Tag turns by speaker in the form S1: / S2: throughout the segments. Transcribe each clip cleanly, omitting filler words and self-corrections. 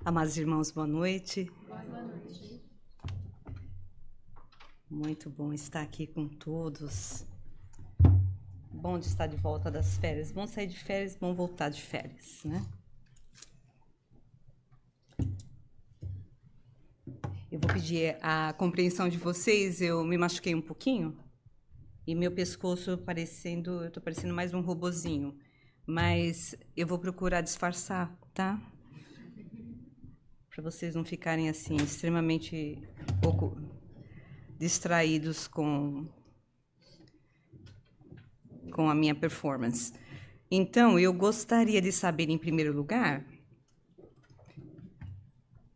S1: Amados irmãos, boa noite.
S2: Boa noite.
S1: Muito bom estar aqui com todos. Bom de estar de volta das férias. Bom sair de férias, bom voltar de férias, né? Eu vou pedir a compreensão de vocês. Eu me machuquei um pouquinho e meu pescoço eu estou parecendo mais um robozinho. Mas eu vou procurar disfarçar, tá? Para vocês não ficarem assim extremamente distraídos com a minha performance. Então, eu gostaria de saber, em primeiro lugar,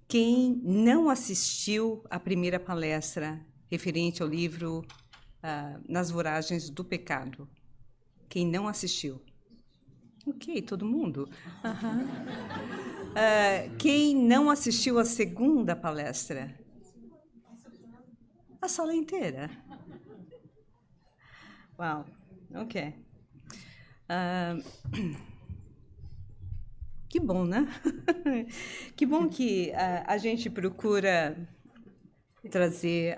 S1: quem não assistiu à primeira palestra referente ao livro Nas Voragens do Pecado. Quem não assistiu? Ok, todo mundo. Quem não assistiu à segunda palestra? A sala inteira. Uau, ok. Que bom, né? Que bom que a gente procura trazer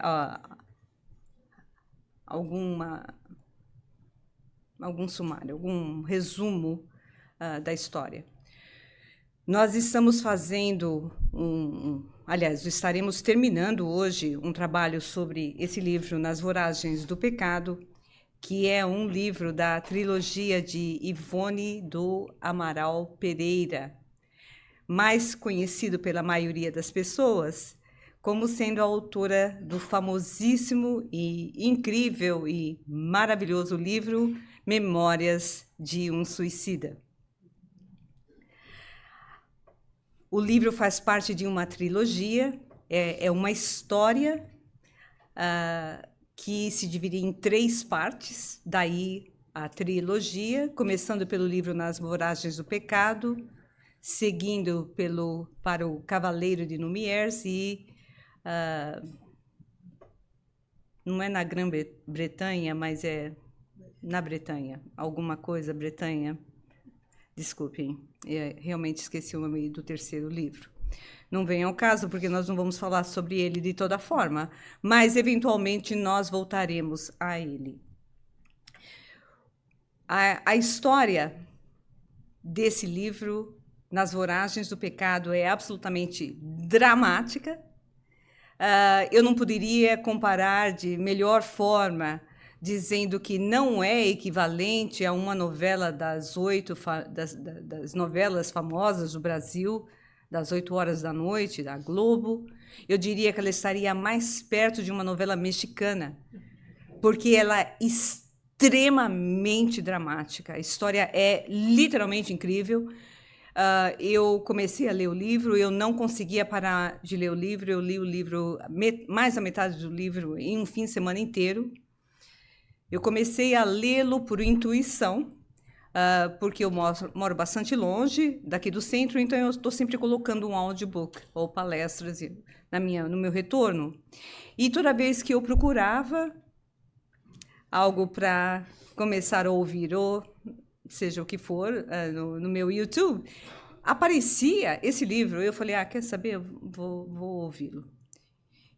S1: algum sumário, algum resumo da história. Nós estamos fazendo aliás, estaremos terminando hoje um trabalho sobre esse livro, Nas Voragens do Pecado, que é um livro da trilogia de Ivone do Amaral Pereira, mais conhecido pela maioria das pessoas como sendo a autora do famosíssimo e incrível e maravilhoso livro Memórias de um Suicida. O livro faz parte de uma trilogia, é uma história que se divide em 3 partes, daí a trilogia, começando pelo livro Nas Voragens do Pecado, seguindo para o Cavaleiro de Lumières e não é na Grã-Bretanha, mas é na Bretanha, alguma coisa Bretanha. Desculpem, realmente esqueci o nome do terceiro livro. Não vem ao caso, porque nós não vamos falar sobre ele de toda forma, mas, eventualmente, nós voltaremos a ele. A história desse livro, Nas Voragens do Pecado, é absolutamente dramática. Eu não poderia comparar de melhor forma, dizendo que não é equivalente a uma novela das novelas famosas do Brasil, das 8 horas da noite, da Globo. Eu diria que ela estaria mais perto de uma novela mexicana, porque ela é extremamente dramática. A história é literalmente incrível. Eu comecei a ler o livro, eu não conseguia parar de ler o livro, eu li o livro, mais da metade do livro, em um fim de semana inteiro. Eu comecei a lê-lo por intuição, porque eu moro bastante longe daqui do centro, então eu estou sempre colocando um audiobook ou palestras no meu retorno. E toda vez que eu procurava algo para começar a ouvir, ou seja o que for, no meu YouTube, aparecia esse livro. Eu falei, quer saber? Eu vou ouvi-lo.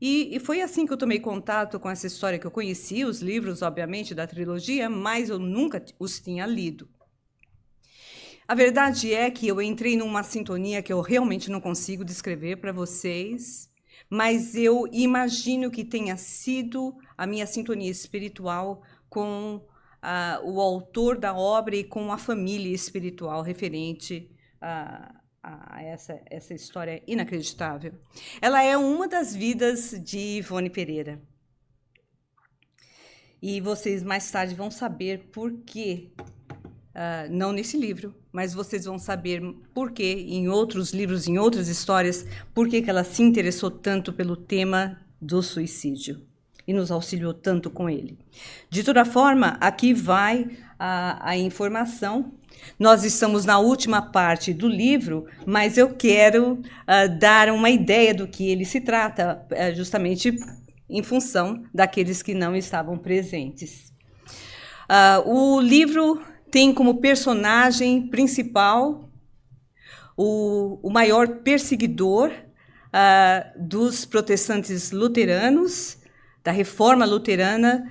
S1: E foi assim que eu tomei contato com essa história, que eu conhecia os livros, obviamente, da trilogia, mas eu nunca os tinha lido. A verdade é que eu entrei numa sintonia que eu realmente não consigo descrever para vocês, mas eu imagino que tenha sido a minha sintonia espiritual com o autor da obra e com a família espiritual referente a essa história inacreditável. Ela é uma das vidas de Ivone Pereira. E vocês mais tarde vão saber por quê, não nesse livro, mas vocês vão saber por quê em outros livros, em outras histórias, por que ela se interessou tanto pelo tema do suicídio e nos auxiliou tanto com ele. De toda forma, aqui vai a informação. Nós estamos na última parte do livro, mas eu quero dar uma ideia do que ele se trata, justamente em função daqueles que não estavam presentes. O livro tem como personagem principal o maior perseguidor dos protestantes luteranos, da reforma luterana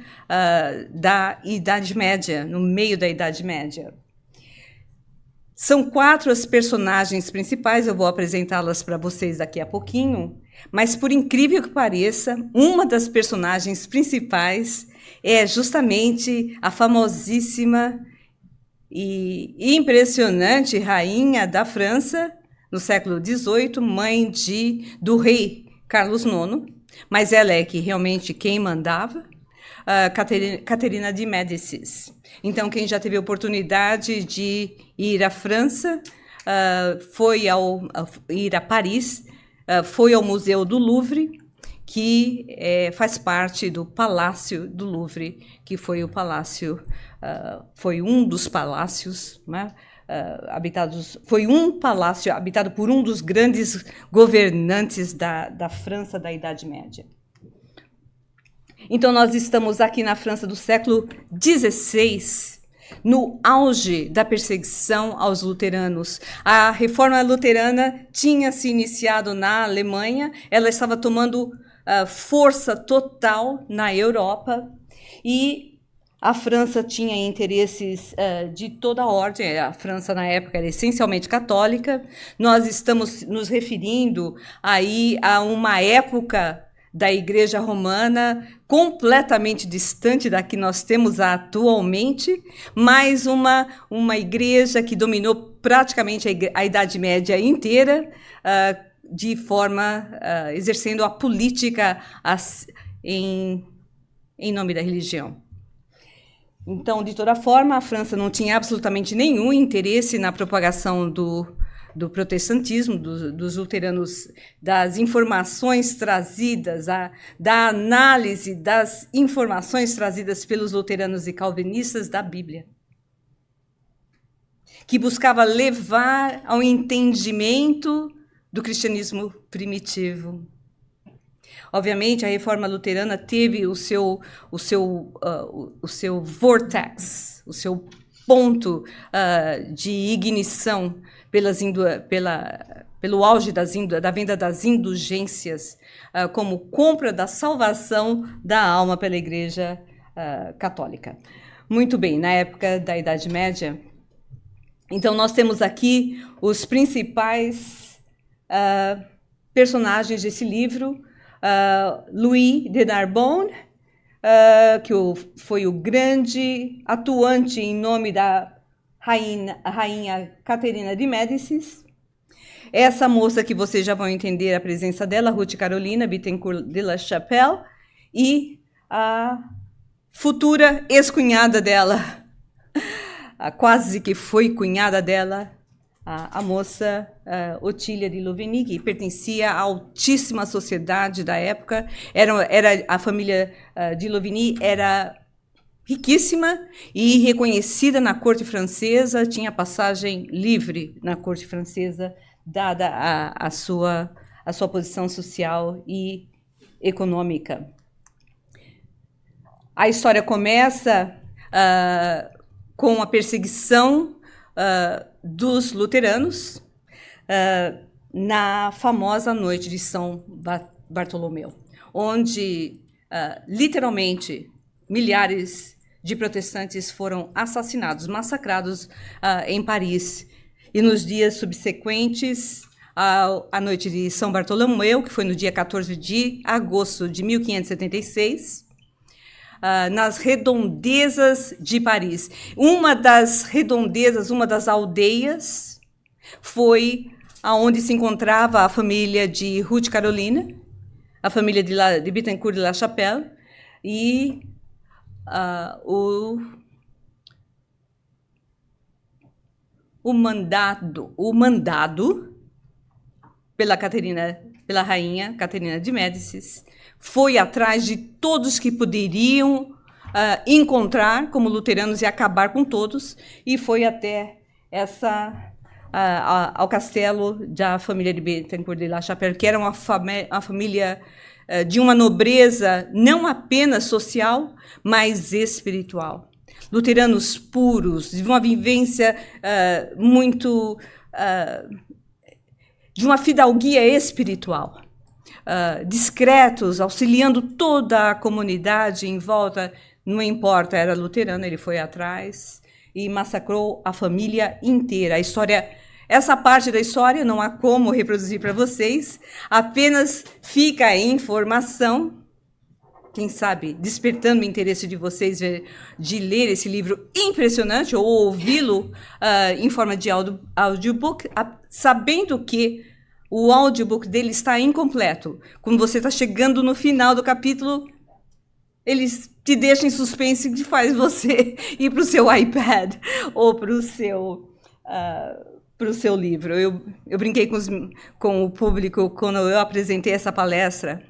S1: da Idade Média, no meio da Idade Média. São 4 as personagens principais, eu vou apresentá-las para vocês daqui a pouquinho, mas, por incrível que pareça, uma das personagens principais é justamente a famosíssima e impressionante rainha da França, no século XVIII, mãe do rei Carlos IX, mas ela é que realmente quem mandava, Caterina de Médicis. Então, quem já teve a oportunidade de ir à França, ir a Paris, foi ao Museu do Louvre, que faz parte do Palácio do Louvre, que foi o palácio, foi um dos palácios, né, habitados, foi um palácio habitado por um dos grandes governantes da França da Idade Média. Então, nós estamos aqui na França do século XVI, no auge da perseguição aos luteranos. A reforma luterana tinha se iniciado na Alemanha, ela estava tomando força total na Europa, e a França tinha interesses de toda ordem. A França, na época, era essencialmente católica. Nós estamos nos referindo aí a uma época da Igreja Romana completamente distante da que nós temos atualmente, mas uma igreja que dominou praticamente a Idade Média inteira, de forma exercendo a política em nome da religião. Então, de toda forma, a França não tinha absolutamente nenhum interesse na propagação do protestantismo, dos luteranos, das informações trazidas, da análise das informações trazidas pelos luteranos e calvinistas da Bíblia, que buscava levar ao entendimento do cristianismo primitivo. Obviamente, a reforma luterana teve o seu vortex, o seu ponto de ignição pelo auge da venda das indulgências, como compra da salvação da alma pela Igreja Católica. Muito bem, na época da Idade Média, então nós temos aqui os principais personagens desse livro. Louis de Narbonne, que foi o grande atuante em nome da rainha Caterina de Médicis. Essa moça que vocês já vão entender a presença dela, Ruth Carolina Bittencourt de la Chapelle, e a futura ex-cunhada dela, quase que foi cunhada dela, a moça Otília de Louvigny, que pertencia à altíssima sociedade da época. A família de Louvigny era riquíssima e reconhecida na corte francesa, tinha passagem livre na corte francesa, dada a sua posição social e econômica. A história começa com a perseguição dos luteranos na famosa noite de São Bartolomeu, onde literalmente milhares de protestantes foram assassinados, massacrados em Paris. E nos dias subsequentes à noite de São Bartolomeu, que foi no dia 14 de agosto de 1576, nas redondezas de Paris. Uma das redondezas, uma das aldeias, foi aonde se encontrava a família de Ruth Carolina, a família de Bittencourt de la Chapelle, e o mandado pela rainha Caterina de Médicis foi atrás de todos que poderiam encontrar como luteranos e acabar com todos, e foi até ao castelo da família de Bittencourt de la Chapelle, que era uma família de uma nobreza não apenas social, mas espiritual. Luteranos puros, de uma vivência muito de uma fidalguia espiritual. Discretos, auxiliando toda a comunidade em volta, não importa, era luterano, ele foi atrás e massacrou a família inteira. A história, essa parte da história não há como reproduzir para vocês, apenas fica a informação, quem sabe, despertando o interesse de vocês de ler esse livro impressionante ou ouvi-lo em forma de audiobook, sabendo que o audiobook dele está incompleto. Quando você está chegando no final do capítulo, eles te deixam em suspense e faz você ir para o seu iPad ou para o seu livro. Eu brinquei com o público quando eu apresentei essa palestra.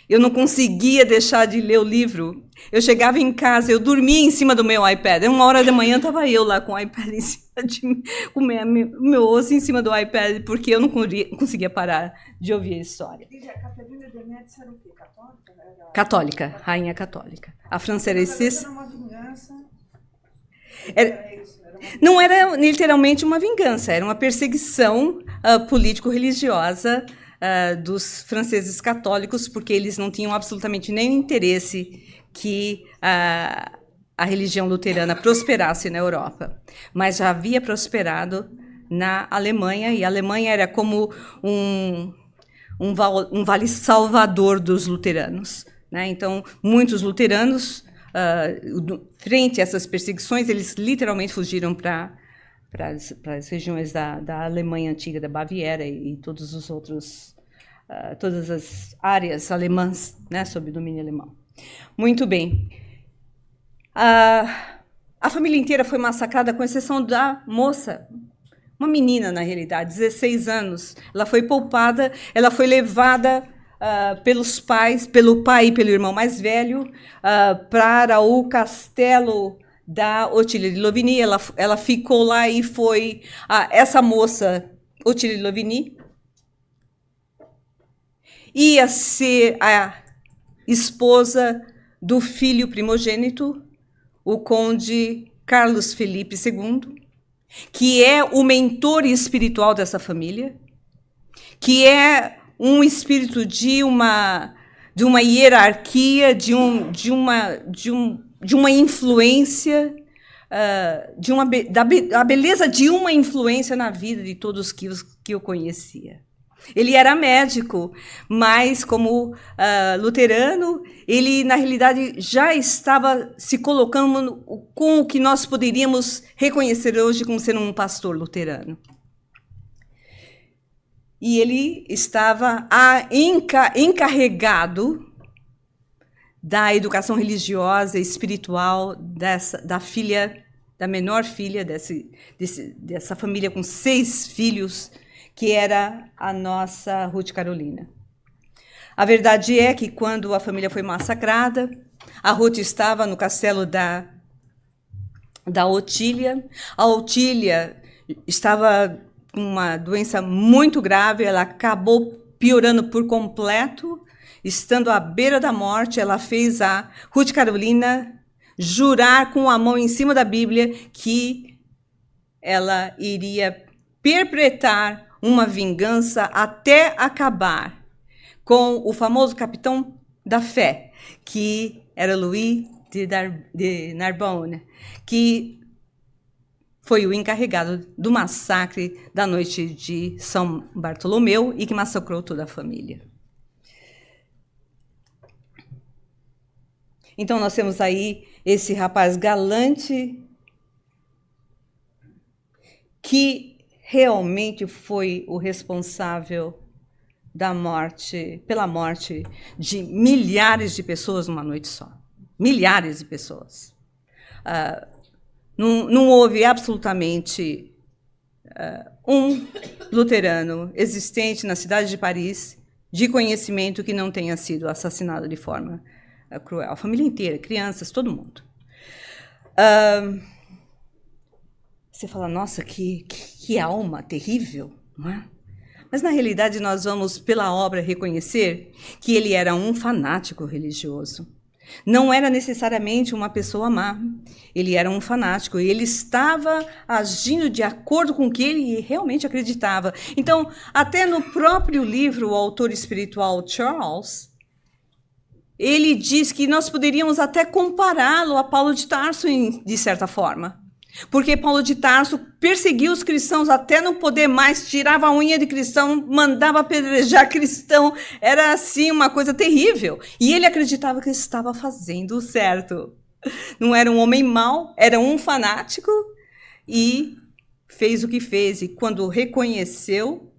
S1: Eu não conseguia deixar de ler o livro. Eu chegava em casa, eu dormia em cima do meu iPad. 1h da manhã estava eu lá com o iPad em cima de mim, com o meu osso em cima do iPad, porque eu não conseguia parar de ouvir a história.
S2: E a Catarina de Médici era o quê? Católica?
S1: Católica, rainha católica. A França era
S2: Era uma vingança.
S1: Não era literalmente uma vingança, era uma perseguição político-religiosa dos franceses católicos, porque eles não tinham absolutamente nenhum interesse que a religião luterana prosperasse na Europa. Mas já havia prosperado na Alemanha, e a Alemanha era como um vale salvador dos luteranos, né? Então, muitos luteranos, frente a essas perseguições, eles literalmente fugiram para as regiões da Alemanha antiga, da Baviera e todos os outros, todas as áreas alemãs, né, sob domínio alemão. Muito bem. A família inteira foi massacrada, com exceção da moça, uma menina, na realidade, 16 anos. Ela foi poupada, ela foi levada pelos pais, pelo pai e pelo irmão mais velho, para o castelo da Otília de Louvigny. Ela ficou lá e foi... essa moça, Otília de Louvigny, ia ser a esposa do filho primogênito, o conde Carlos Felipe II, que é o mentor espiritual dessa família, que é um espírito de uma hierarquia, de uma influência, a beleza de uma influência na vida de todos que eu conhecia. Ele era médico, mas como luterano, ele, na realidade, já estava se colocando com o que nós poderíamos reconhecer hoje como sendo um pastor luterano. E ele estava encarregado da educação religiosa e espiritual da menor filha dessa família com 6 filhos, que era a nossa Ruth Carolina. A verdade é que, quando a família foi massacrada, a Ruth estava no castelo da Otília. A Otília estava com uma doença muito grave, ela acabou piorando por completo. Estando à beira da morte, ela fez a Ruth Carolina jurar com a mão em cima da Bíblia que ela iria perpetrar uma vingança até acabar com o famoso capitão da fé, que era Louis de Narbonne, que foi o encarregado do massacre da noite de São Bartolomeu e que massacrou toda a família. Então, nós temos aí esse rapaz galante que realmente foi o responsável pela morte de milhares de pessoas numa noite só. Milhares de pessoas. Não houve absolutamente um luterano existente na cidade de Paris de conhecimento que não tenha sido assassinado de forma cruel. A família inteira, crianças, todo mundo. Você fala, nossa, que alma terrível, não é? Mas, na realidade, nós vamos, pela obra, reconhecer que ele era um fanático religioso. Não era necessariamente uma pessoa má. Ele era um fanático e ele estava agindo de acordo com o que ele realmente acreditava. Então, até no próprio livro, o autor espiritual Charles, ele diz que nós poderíamos até compará-lo a Paulo de Tarso, de certa forma. Porque Paulo de Tarso perseguiu os cristãos até não poder mais, tirava a unha de cristão, mandava apedrejar cristão. Era assim uma coisa terrível. E ele acreditava que estava fazendo o certo. Não era um homem mau, era um fanático e fez o que fez. E quando reconheceu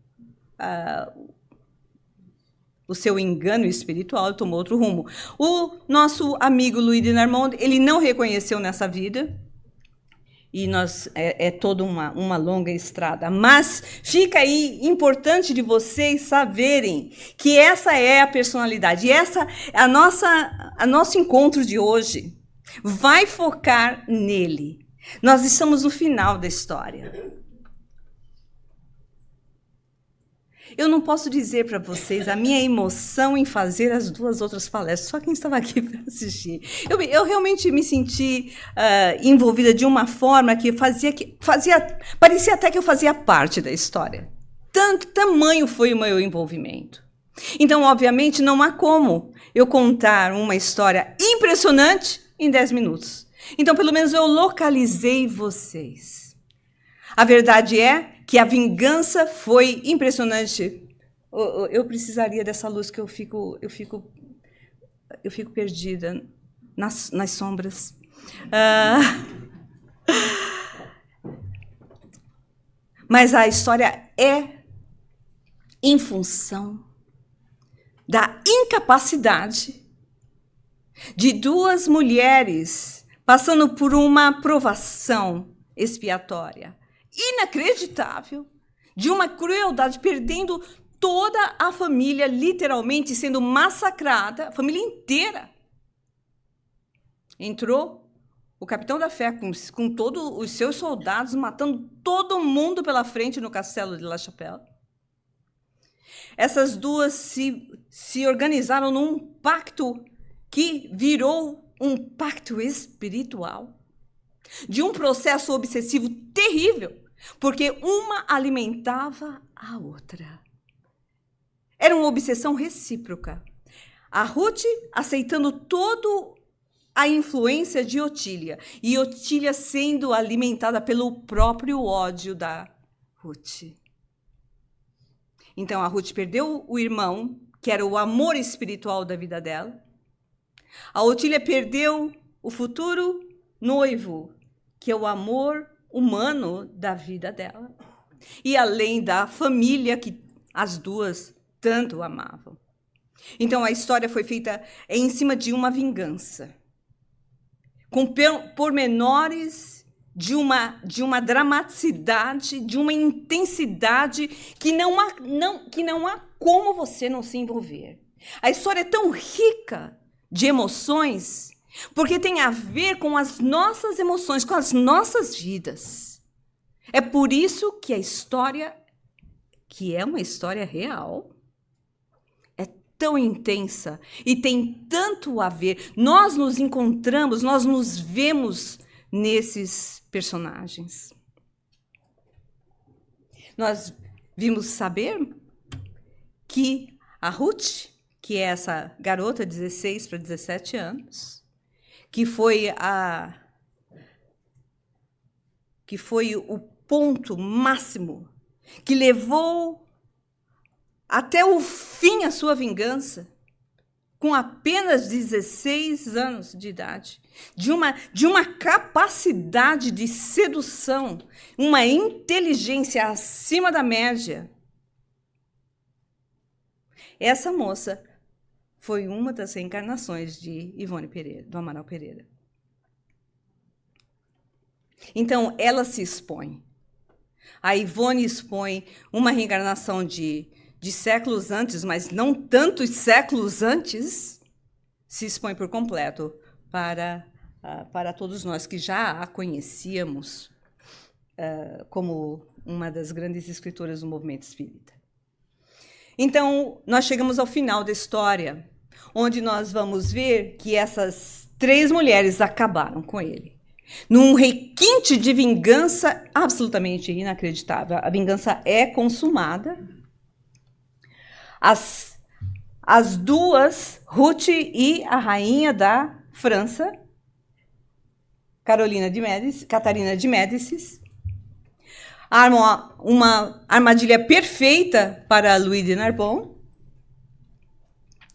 S1: o seu engano espiritual, ele tomou outro rumo. O nosso amigo Louis de Narmond, ele não reconheceu nessa vida. E é toda uma longa estrada. Mas fica aí importante de vocês saberem que essa é a personalidade. E essa é nosso encontro de hoje. Vai focar nele. Nós estamos no final da história. Eu não posso dizer para vocês a minha emoção em fazer as duas outras palestras, só quem estava aqui para assistir. Eu realmente me senti envolvida de uma forma que parecia até que eu fazia parte da história. Tamanho foi o meu envolvimento. Então, obviamente, não há como eu contar uma história impressionante em 10 minutos. Então, pelo menos eu localizei vocês. A verdade é que a vingança foi impressionante. Eu precisaria dessa luz que eu fico perdida nas sombras. Mas a história é em função da incapacidade de duas mulheres passando por uma provação expiatória inacreditável, de uma crueldade, perdendo toda a família, literalmente sendo massacrada, a família inteira. Entrou o capitão da fé com todos os seus soldados, matando todo mundo pela frente no castelo de La Chapelle. Essas duas se organizaram num pacto que virou um pacto espiritual, de um processo obsessivo terrível, porque uma alimentava a outra. Era uma obsessão recíproca. A Ruth aceitando toda a influência de Otília, e Otília sendo alimentada pelo próprio ódio da Ruth. Então, a Ruth perdeu o irmão, que era o amor espiritual da vida dela. A Otília perdeu o futuro noivo, que é o amor humano da vida dela. E além da família que as duas tanto amavam. Então, a história foi feita em cima de uma vingança, com pormenores de uma dramaticidade, de uma intensidade que não há como você não se envolver. A história é tão rica de emoções, porque tem a ver com as nossas emoções, com as nossas vidas. É por isso que a história, que é uma história real, é tão intensa e tem tanto a ver. Nós nos encontramos, nós nos vemos nesses personagens. Nós vimos saber que a Ruth, que é essa garota de 16 para 17 anos, que foi o ponto máximo que levou até o fim a sua vingança, com apenas 16 anos de idade, de uma capacidade de sedução, uma inteligência acima da média. Essa moça foi uma das reencarnações de Ivone Pereira, do Amaral Pereira. Então, ela se expõe. A Ivone expõe uma reencarnação de séculos antes, mas não tantos séculos antes, se expõe por completo para todos nós que já a conhecíamos como uma das grandes escritoras do movimento espírita. Então, nós chegamos ao final da história. onde nós vamos ver que essas 3 mulheres acabaram com ele. Num requinte de vingança absolutamente inacreditável. A vingança é consumada. As duas, Ruth e a rainha da França, Catarina de Médicis, armam uma armadilha perfeita para Louis de Narbonne.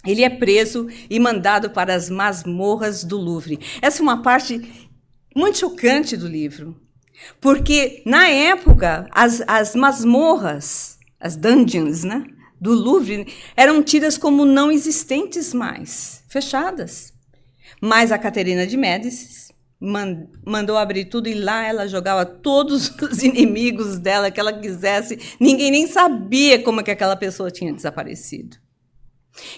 S1: Ele é preso e mandado para as masmorras do Louvre. Essa é uma parte muito chocante do livro, porque, na época, as masmorras, as dungeons, né, do Louvre eram tidas como não existentes mais, fechadas. Mas a Catarina de Médicis mandou abrir tudo e lá ela jogava todos os inimigos dela que ela quisesse. Ninguém nem sabia como é que aquela pessoa tinha desaparecido.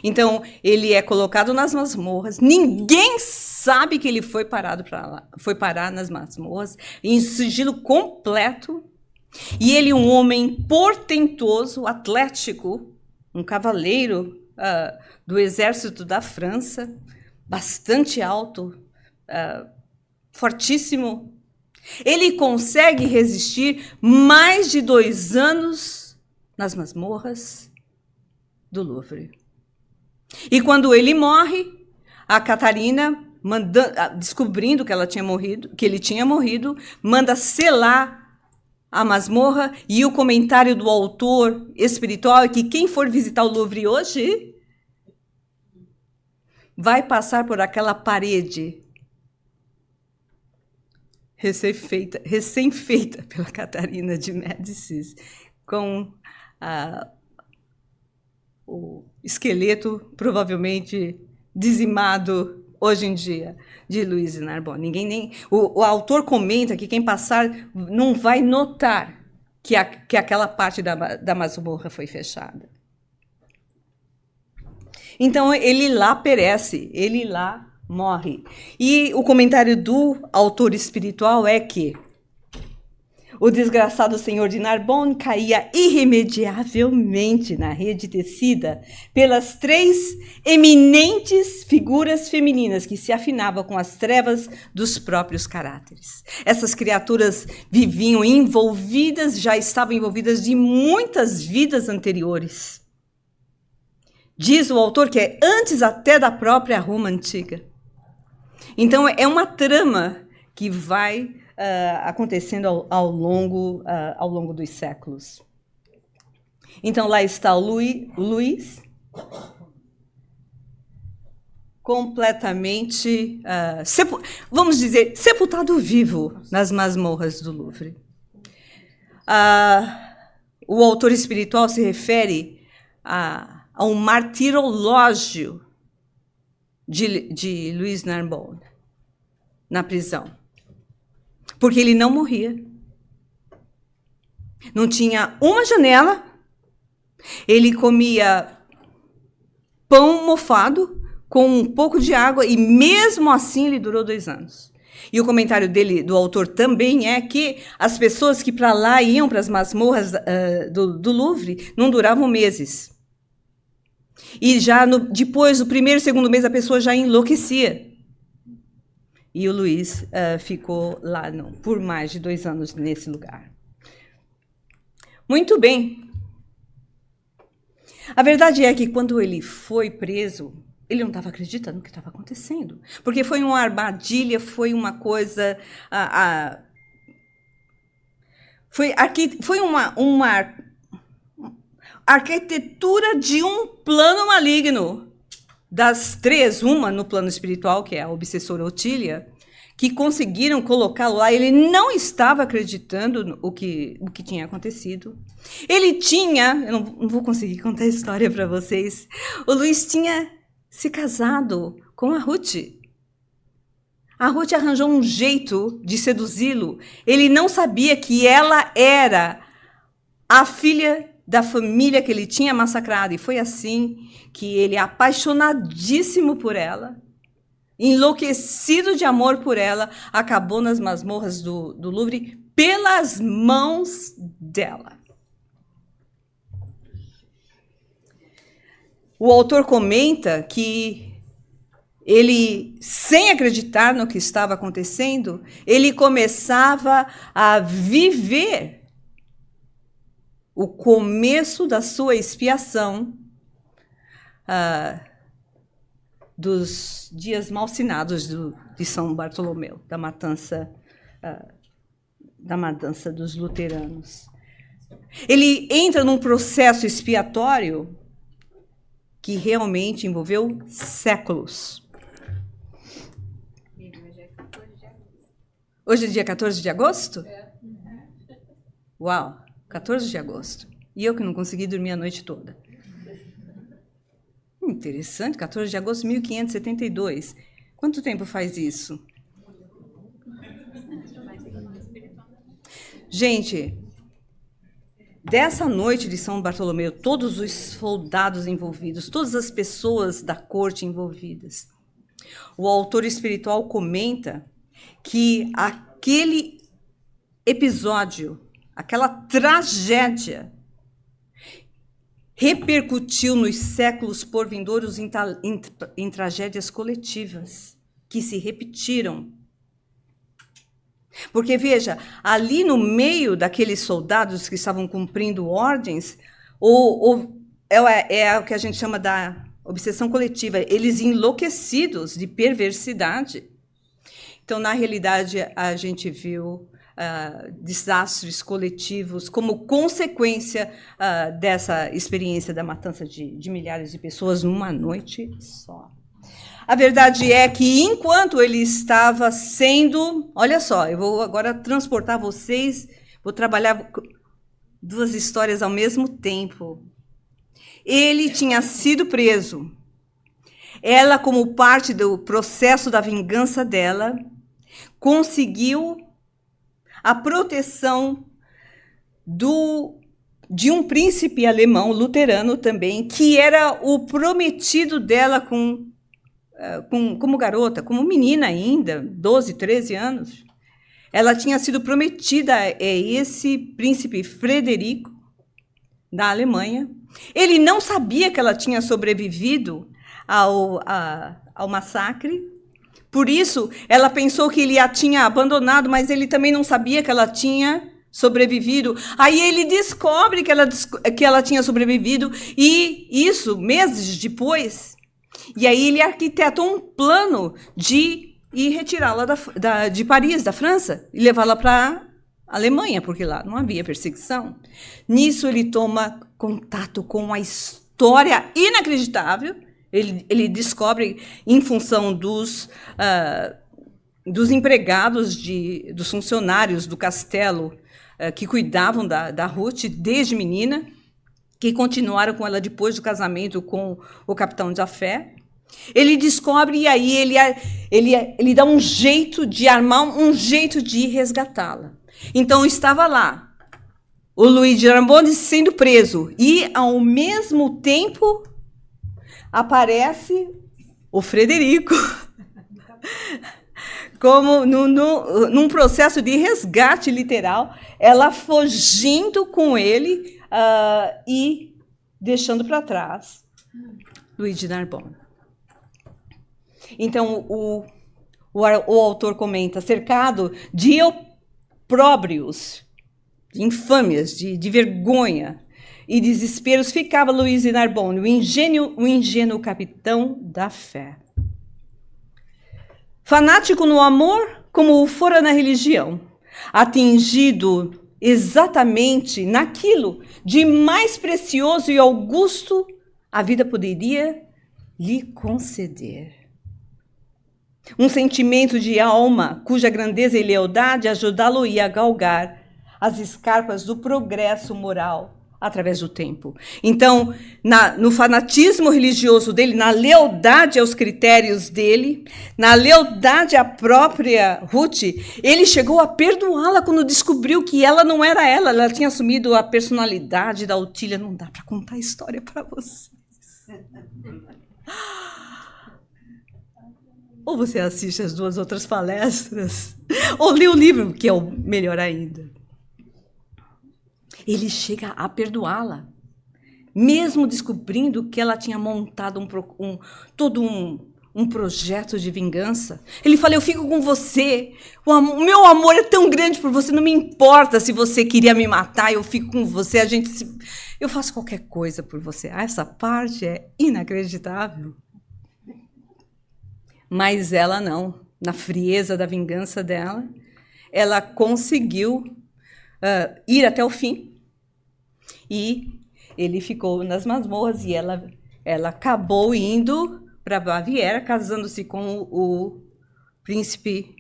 S1: Então, ele é colocado nas masmorras. Ninguém sabe que ele foi parar nas masmorras, em sigilo completo. E ele, um homem portentoso, atlético, um cavaleiro do exército da França, bastante alto, fortíssimo. Ele consegue resistir mais de 2 anos nas masmorras do Louvre. E quando ele morre, a Catarina, descobrindo que ele tinha morrido, manda selar a masmorra, e o comentário do autor espiritual é que quem for visitar o Louvre hoje vai passar por aquela parede recém-feita pela Catarina de Médicis, com o esqueleto provavelmente dizimado hoje em dia de Louis de Narbonne. O autor comenta que quem passar não vai notar que aquela parte da masmorra foi fechada. Então, ele lá perece, ele lá morre. E o comentário do autor espiritual é que o desgraçado senhor de Narbonne caía irremediavelmente na rede tecida pelas 3 eminentes figuras femininas que se afinavam com as trevas dos próprios caráteres. Essas criaturas já estavam envolvidas de muitas vidas anteriores. Diz o autor que é antes até da própria Roma antiga. Então, é uma trama que vai acontecendo ao longo dos séculos. Então, lá está o Luís completamente, vamos dizer, sepultado vivo nas masmorras do Louvre. O autor espiritual se refere a um martirológio de Louis Narbonne na prisão. Porque ele não morria. Não tinha uma janela. Ele comia pão mofado com um pouco de água e mesmo assim ele durou 2 anos. E o comentário do autor também é que as pessoas que para lá iam para as masmorras do Louvre não duravam meses. E já depois do 1º e 2º mês a pessoa já enlouquecia. E o Luís ficou lá por mais de 2 anos nesse lugar. Muito bem. A verdade é que quando ele foi preso, ele não estava acreditando no que estava acontecendo. Porque foi uma armadilha, foi uma coisa... Foi uma arquitetura de um plano maligno. Das 3, uma no plano espiritual, que é a obsessora Otília, que conseguiram colocá-lo lá. Ele não estava acreditando no que tinha acontecido. Ele tinha... Eu não vou conseguir contar a história para vocês. O Luís tinha se casado com a Ruth. A Ruth arranjou um jeito de seduzi-lo. Ele não sabia que ela era a filha da família que ele tinha massacrado. E foi assim que ele, apaixonadíssimo por ela, enlouquecido de amor por ela, acabou nas masmorras do Louvre pelas mãos dela. O autor comenta que ele, sem acreditar no que estava acontecendo, ele começava a viver o começo da sua expiação dos dias malsinados de São Bartolomeu, da matança dos luteranos. Ele entra num processo expiatório que realmente envolveu séculos. Hoje é dia 14 de agosto? Uau, 14 de agosto. E eu que não consegui dormir a noite toda. Interessante, 14 de agosto de 1572. Quanto tempo faz isso? Gente, dessa noite de São Bartolomeu, todos os soldados envolvidos, todas as pessoas da corte envolvidas, o autor espiritual comenta que aquele episódio, aquela tragédia, repercutiu nos séculos por vindouros em tragédias coletivas que se repetiram. Porque, veja, ali no meio daqueles soldados que estavam cumprindo ordens, é o que a gente chama da obsessão coletiva, eles enlouquecidos de perversidade. Então, na realidade, a gente viu desastres coletivos como consequência dessa experiência da matança de milhares de pessoas numa noite só. A verdade é que, enquanto ele estava sendo... Olha só, eu vou agora transportar vocês, vou trabalhar duas histórias ao mesmo tempo. Ele tinha sido preso. Ela, como parte do processo da vingança dela, conseguiu a proteção de um príncipe alemão, luterano também, que era o prometido dela como garota, como menina ainda, 12, 13 anos. Ela tinha sido prometida a esse príncipe Frederico, da Alemanha. Ele não sabia que ela tinha sobrevivido ao massacre. Por isso, ela pensou que ele a tinha abandonado, mas ele também não sabia que ela tinha sobrevivido. Aí ele descobre que ela tinha sobrevivido, e isso meses depois. E aí ele arquitetou um plano de ir retirá-la de Paris, da França, e levá-la para a Alemanha, porque lá não havia perseguição. Nisso ele toma contato com uma história inacreditável. Ele descobre, em função dos empregados, dos funcionários do castelo que cuidavam da Ruth desde menina, que continuaram com ela depois do casamento com o capitão Jafé. Ele descobre, e aí ele dá um jeito de armar, um jeito de resgatá-la. Então, estava lá o Luigi Narbonne sendo preso, e, ao mesmo tempo, aparece o Frederico como num processo de resgate literal, ela fugindo com ele e deixando para trás Luigi Narbonne. Então, o autor comenta, cercado de opróbrios, de infâmias, de vergonha e desesperos, ficava Luigi Narbonne, o ingênuo capitão da fé. Fanático no amor, como o fora na religião, atingido exatamente naquilo de mais precioso e augusto a vida poderia lhe conceder. Um sentimento de alma cuja grandeza e lealdade ajudá-lo-ia a galgar as escarpas do progresso moral através do tempo. Então, no fanatismo religioso dele, na lealdade aos critérios dele, na lealdade à própria Ruth, ele chegou a perdoá-la quando descobriu que ela não era ela tinha assumido a personalidade da Otília. Não dá para contar a história para vocês. Ou você assiste as duas outras palestras, ou lê o livro, que é o melhor ainda. Ele chega a perdoá-la, mesmo descobrindo que ela tinha montado todo um projeto de vingança. Ele fala, eu fico com você. O meu amor é tão grande por você, não me importa se você queria me matar, eu fico com você, eu faço qualquer coisa por você. Essa parte é inacreditável. Mas ela não. Na frieza da vingança dela, ela conseguiu ir até o fim. E ele ficou nas masmorras e ela acabou indo para Baviera, casando-se com o príncipe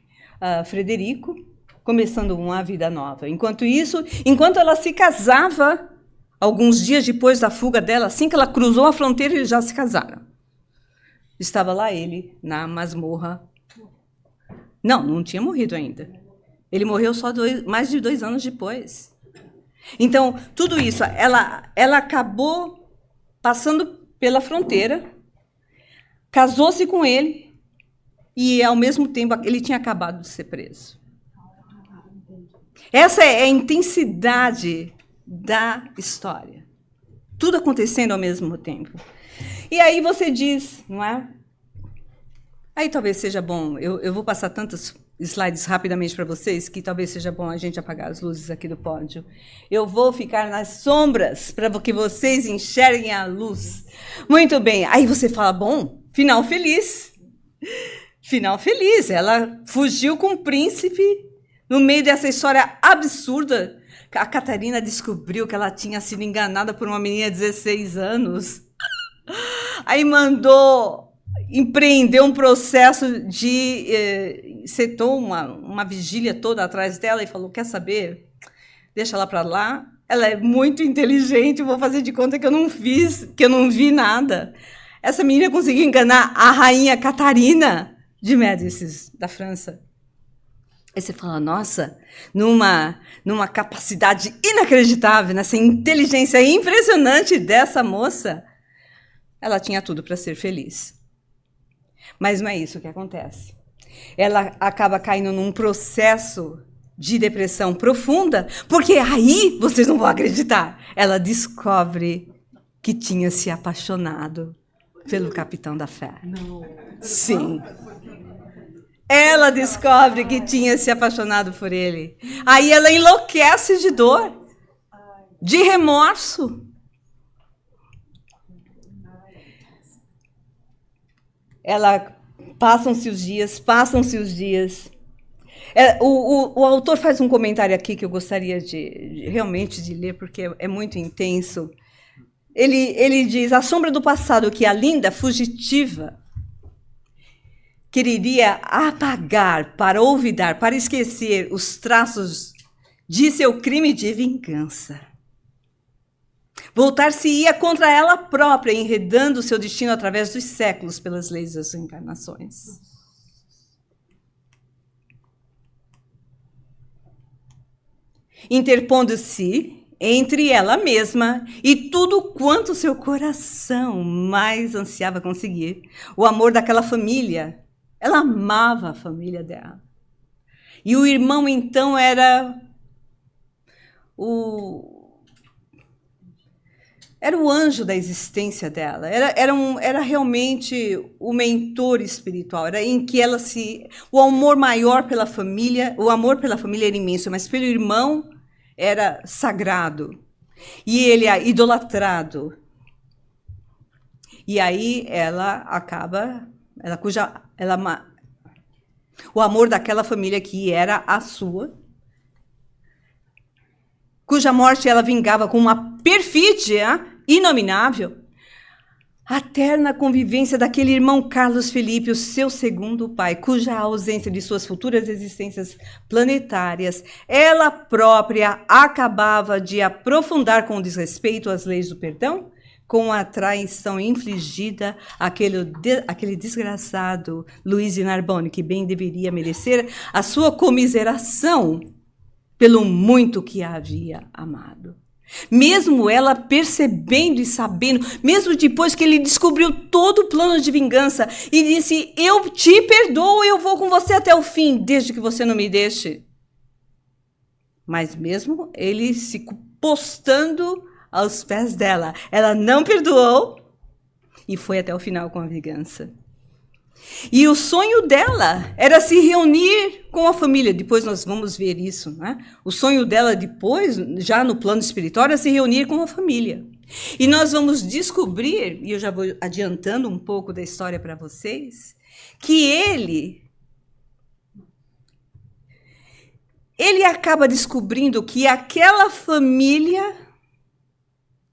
S1: Frederico, começando uma vida nova. Enquanto ela se casava, alguns dias depois da fuga dela, assim que ela cruzou a fronteira, eles já se casaram. Estava lá ele, na masmorra. Não tinha morrido ainda. Ele morreu só mais de 2 anos depois. Então, tudo isso, ela acabou passando pela fronteira, casou-se com ele e, ao mesmo tempo, ele tinha acabado de ser preso. Essa é a intensidade da história. Tudo acontecendo ao mesmo tempo. E aí você diz, não é? Aí talvez seja bom, eu vou passar tantos slides rapidamente para vocês que talvez seja bom a gente apagar as luzes aqui do pódio. Eu vou ficar nas sombras para que vocês enxerguem a luz. Muito bem, aí você fala, bom, final feliz. Final feliz, ela fugiu com o príncipe no meio dessa história absurda. A Catarina descobriu que ela tinha sido enganada por uma menina de 16 anos. Aí mandou empreender um processo setou uma vigília toda atrás dela e falou, quer saber? Deixa ela para lá. Ela é muito inteligente, vou fazer de conta que eu não vi nada. Essa menina conseguiu enganar a rainha Catarina de Médicis, da França. Aí você fala, nossa, numa capacidade inacreditável, nessa inteligência impressionante dessa moça, ela tinha tudo para ser feliz. Mas não é isso que acontece. Ela acaba caindo num processo de depressão profunda, porque aí, vocês não vão acreditar, ela descobre que tinha se apaixonado pelo capitão da fé. Não. Sim. Ela descobre que tinha se apaixonado por ele. Aí ela enlouquece de dor, de remorso. Passam-se os dias. O autor faz um comentário aqui que eu gostaria realmente de ler, porque é muito intenso. Ele diz, a sombra do passado que a linda fugitiva quereria apagar, para olvidar, para esquecer os traços de seu crime de vingança. Voltar-se-ia contra ela própria, enredando seu destino através dos séculos pelas leis das encarnações. Interpondo-se entre ela mesma e tudo quanto seu coração mais ansiava conseguir, o amor daquela família. Ela amava a família dela. E o irmão, então, era o anjo da existência dela. Era realmente o mentor espiritual. Era em que o amor maior pela família, o amor pela família era imenso, mas pelo irmão era sagrado. E ele é idolatrado. E aí ela acaba... o amor daquela família que era a sua, cuja morte ela vingava com uma perfídia inominável, a terna convivência daquele irmão Carlos Felipe, o seu segundo pai, cuja ausência de suas futuras existências planetárias, ela própria acabava de aprofundar com desrespeito às leis do perdão, com a traição infligida àquele desgraçado Luigi Narbonne, que bem deveria merecer a sua comiseração pelo muito que a havia amado. Mesmo ela percebendo e sabendo, mesmo depois que ele descobriu todo o plano de vingança e disse, eu te perdoo, eu vou com você até o fim, desde que você não me deixe. Mas mesmo ele se postando aos pés dela, ela não perdoou e foi até o final com a vingança. E o sonho dela era se reunir com a família. Depois nós vamos ver isso, né? O sonho dela depois, já no plano espiritual, era se reunir com a família. E nós vamos descobrir, e eu já vou adiantando um pouco da história para vocês, que ele acaba descobrindo que aquela família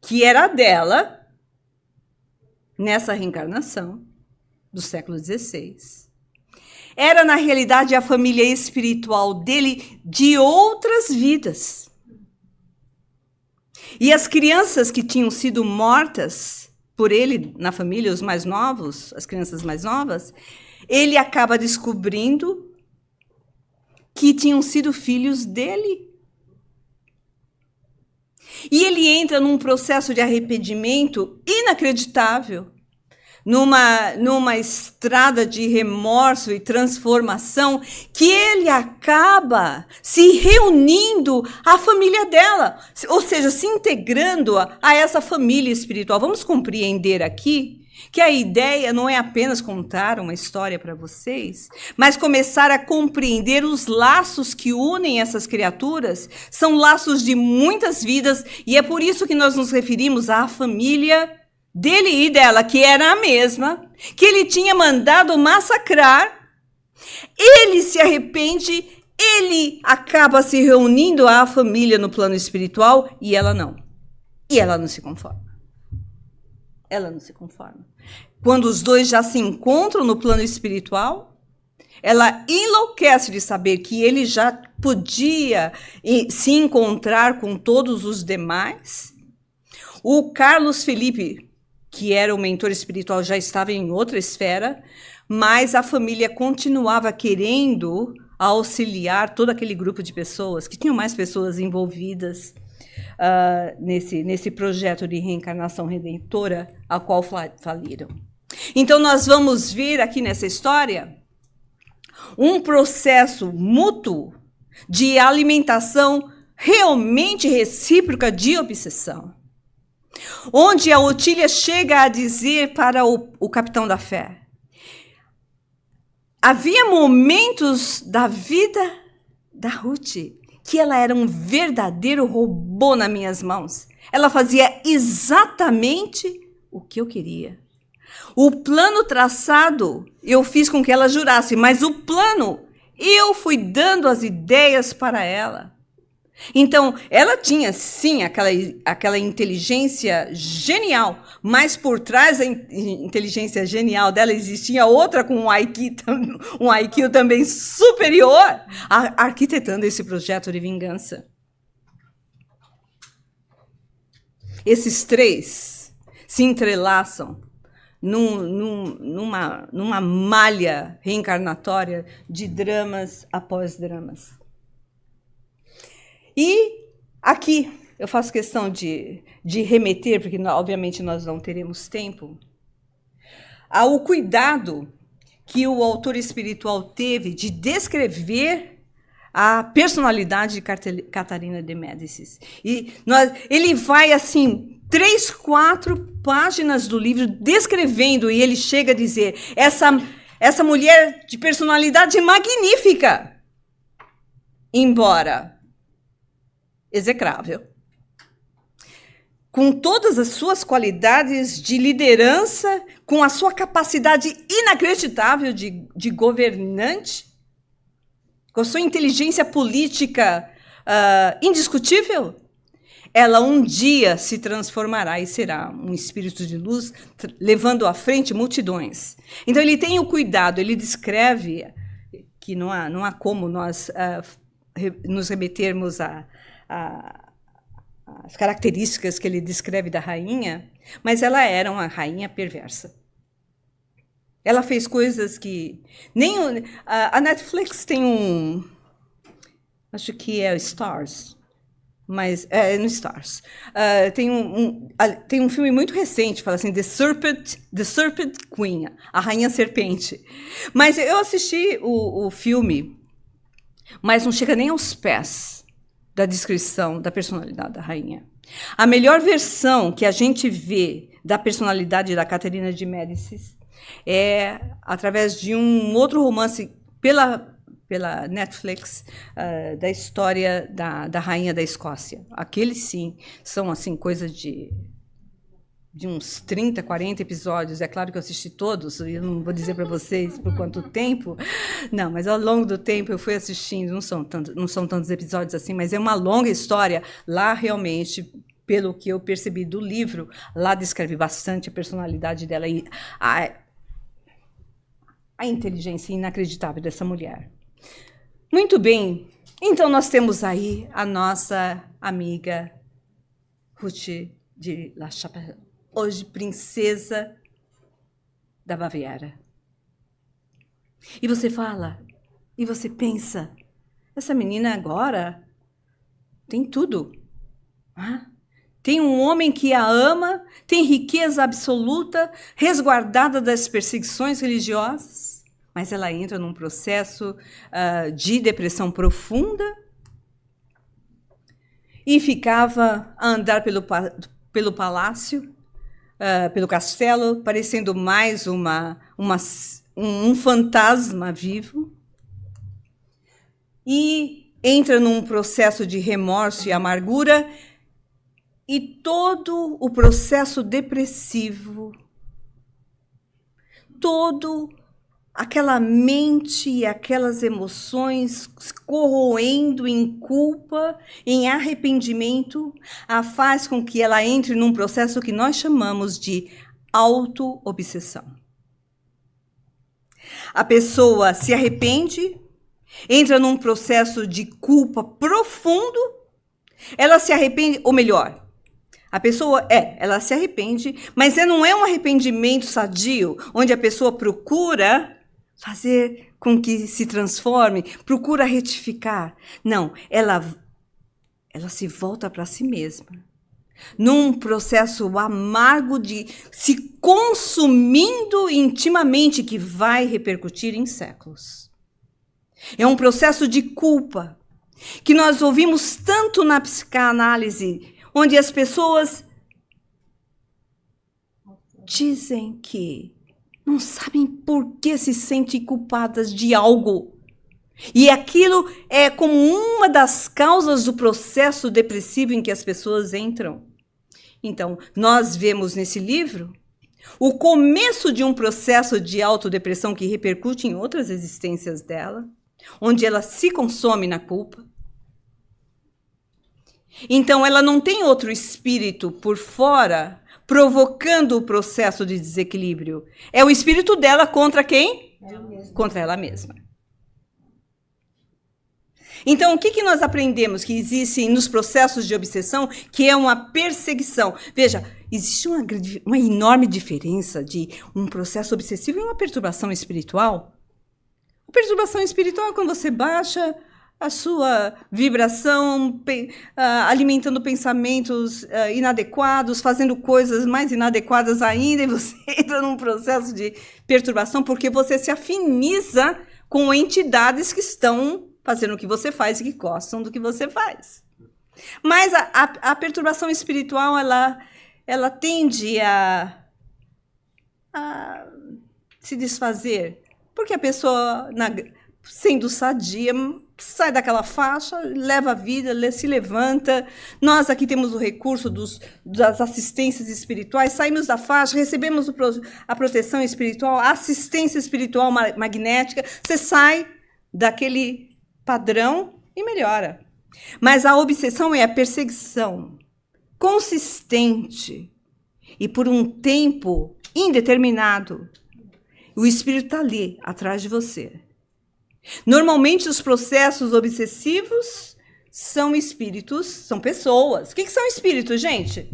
S1: que era dela, nessa reencarnação do século XVI, era, na realidade, a família espiritual dele de outras vidas. E as crianças que tinham sido mortas por ele na família, os mais novos, as crianças mais novas, ele acaba descobrindo que tinham sido filhos dele. E ele entra num processo de arrependimento inacreditável, numa estrada de remorso e transformação, que ele acaba se reunindo à família dela, ou seja, se integrando a essa família espiritual. Vamos compreender aqui que a ideia não é apenas contar uma história para vocês, mas começar a compreender os laços que unem essas criaturas. São laços de muitas vidas, e é por isso que nós nos referimos à família dele e dela, que era a mesma, que ele tinha mandado massacrar. Ele se arrepende, ele acaba se reunindo à família no plano espiritual, e ela não. E ela não se conforma. Ela não se conforma. Quando os dois já se encontram no plano espiritual, ela enlouquece de saber que ele já podia se encontrar com todos os demais. O Carlos Felipe, que era o mentor espiritual, já estava em outra esfera, mas a família continuava querendo auxiliar todo aquele grupo de pessoas, que tinham mais pessoas envolvidas nesse projeto de reencarnação redentora, a qual faliram. Então, nós vamos ver aqui nessa história um processo mútuo de alimentação realmente recíproca de obsessão, onde a Otília chega a dizer para o capitão da fé: havia momentos da vida da Ruth que ela era um verdadeiro robô nas minhas mãos. Ela fazia exatamente o que eu queria. O plano traçado, eu fiz com que ela jurasse, mas o plano, eu fui dando as ideias para ela. Então, ela tinha, sim, aquela inteligência genial, mas por trás da inteligência genial dela existia outra com um IQ também superior, arquitetando esse projeto de vingança. Esses três se entrelaçam numa malha reencarnatória de dramas após dramas. E aqui eu faço questão de remeter, porque obviamente nós não teremos tempo, ao cuidado que o autor espiritual teve de descrever a personalidade de Catarina de Médicis. E ele vai assim, 3, 4 páginas do livro descrevendo, e ele chega a dizer: essa mulher de personalidade magnífica, embora execrável, com todas as suas qualidades de liderança, com a sua capacidade inacreditável de governante, com a sua inteligência política indiscutível, ela um dia se transformará e será um espírito de luz, levando à frente multidões. Então ele tem o cuidado, ele descreve que não há como nós nos remetermos as características que ele descreve da rainha, mas ela era uma rainha perversa. Ela fez coisas que nem a Netflix tem acho que é o Stars, mas é no Stars. Tem um filme muito recente, fala assim, The Serpent Queen, a rainha serpente. Mas eu assisti o filme, mas não chega nem aos pés da descrição da personalidade da rainha. A melhor versão que a gente vê da personalidade da Catarina de Médicis é através de um outro romance pela Netflix, da história da Rainha da Escócia. Aqueles, sim, são assim, coisa de uns 30, 40 episódios. É claro que eu assisti todos, eu não vou dizer para vocês por quanto tempo. Não, mas ao longo do tempo eu fui assistindo, não são tantos episódios assim, mas é uma longa história. Lá, realmente, pelo que eu percebi do livro, lá descreve bastante a personalidade dela e a inteligência inacreditável dessa mulher. Muito bem, então nós temos aí a nossa amiga Ruth de La Chapelle, hoje princesa da Baviera. E você fala, e você pensa, essa menina agora tem tudo. Tem um homem que a ama, tem riqueza absoluta, resguardada das perseguições religiosas, mas ela entra num processo de depressão profunda e ficava a andar pelo palácio, pelo castelo, parecendo mais um fantasma vivo, e entra num processo de remorso e amargura, e todo o processo depressivo, todo aquela mente e aquelas emoções corroendo em culpa, em arrependimento, a faz com que ela entre num processo que nós chamamos de auto-obsessão. A pessoa se arrepende, entra num processo de culpa profundo, ela se arrepende, ou melhor, a pessoa ela se arrepende, mas não é um arrependimento sadio, onde a pessoa procura fazer com que se transforme, procura retificar. Não, ela se volta para si mesma, num processo amargo de se consumindo intimamente, que vai repercutir em séculos. É um processo de culpa, que nós ouvimos tanto na psicanálise, onde as pessoas dizem que não sabem por que se sentem culpadas de algo. E aquilo é como uma das causas do processo depressivo em que as pessoas entram. Então, nós vemos nesse livro o começo de um processo de autodepressão que repercute em outras existências dela, onde ela se consome na culpa. Então, ela não tem outro espírito por fora provocando o processo de desequilíbrio. É o espírito dela contra quem? Contra ela mesma. Então, o que nós aprendemos que existe nos processos de obsessão, que é uma perseguição? Veja, existe uma enorme diferença de um processo obsessivo e uma perturbação espiritual. A perturbação espiritual é quando você baixa a sua vibração, alimentando pensamentos inadequados, fazendo coisas mais inadequadas ainda, e você entra num processo de perturbação porque você se afiniza com entidades que estão fazendo o que você faz e que gostam do que você faz. Mas a perturbação espiritual, ela tende a se desfazer, porque a pessoa, sendo sadia, sai daquela faixa, leva a vida, se levanta. Nós aqui temos o recurso das assistências espirituais, saímos da faixa, recebemos a proteção espiritual, a assistência espiritual magnética, você sai daquele padrão e melhora. Mas a obsessão é a perseguição consistente e por um tempo indeterminado. O espírito está ali, atrás de você. Normalmente, os processos obsessivos são espíritos, são pessoas. O que são espíritos, gente?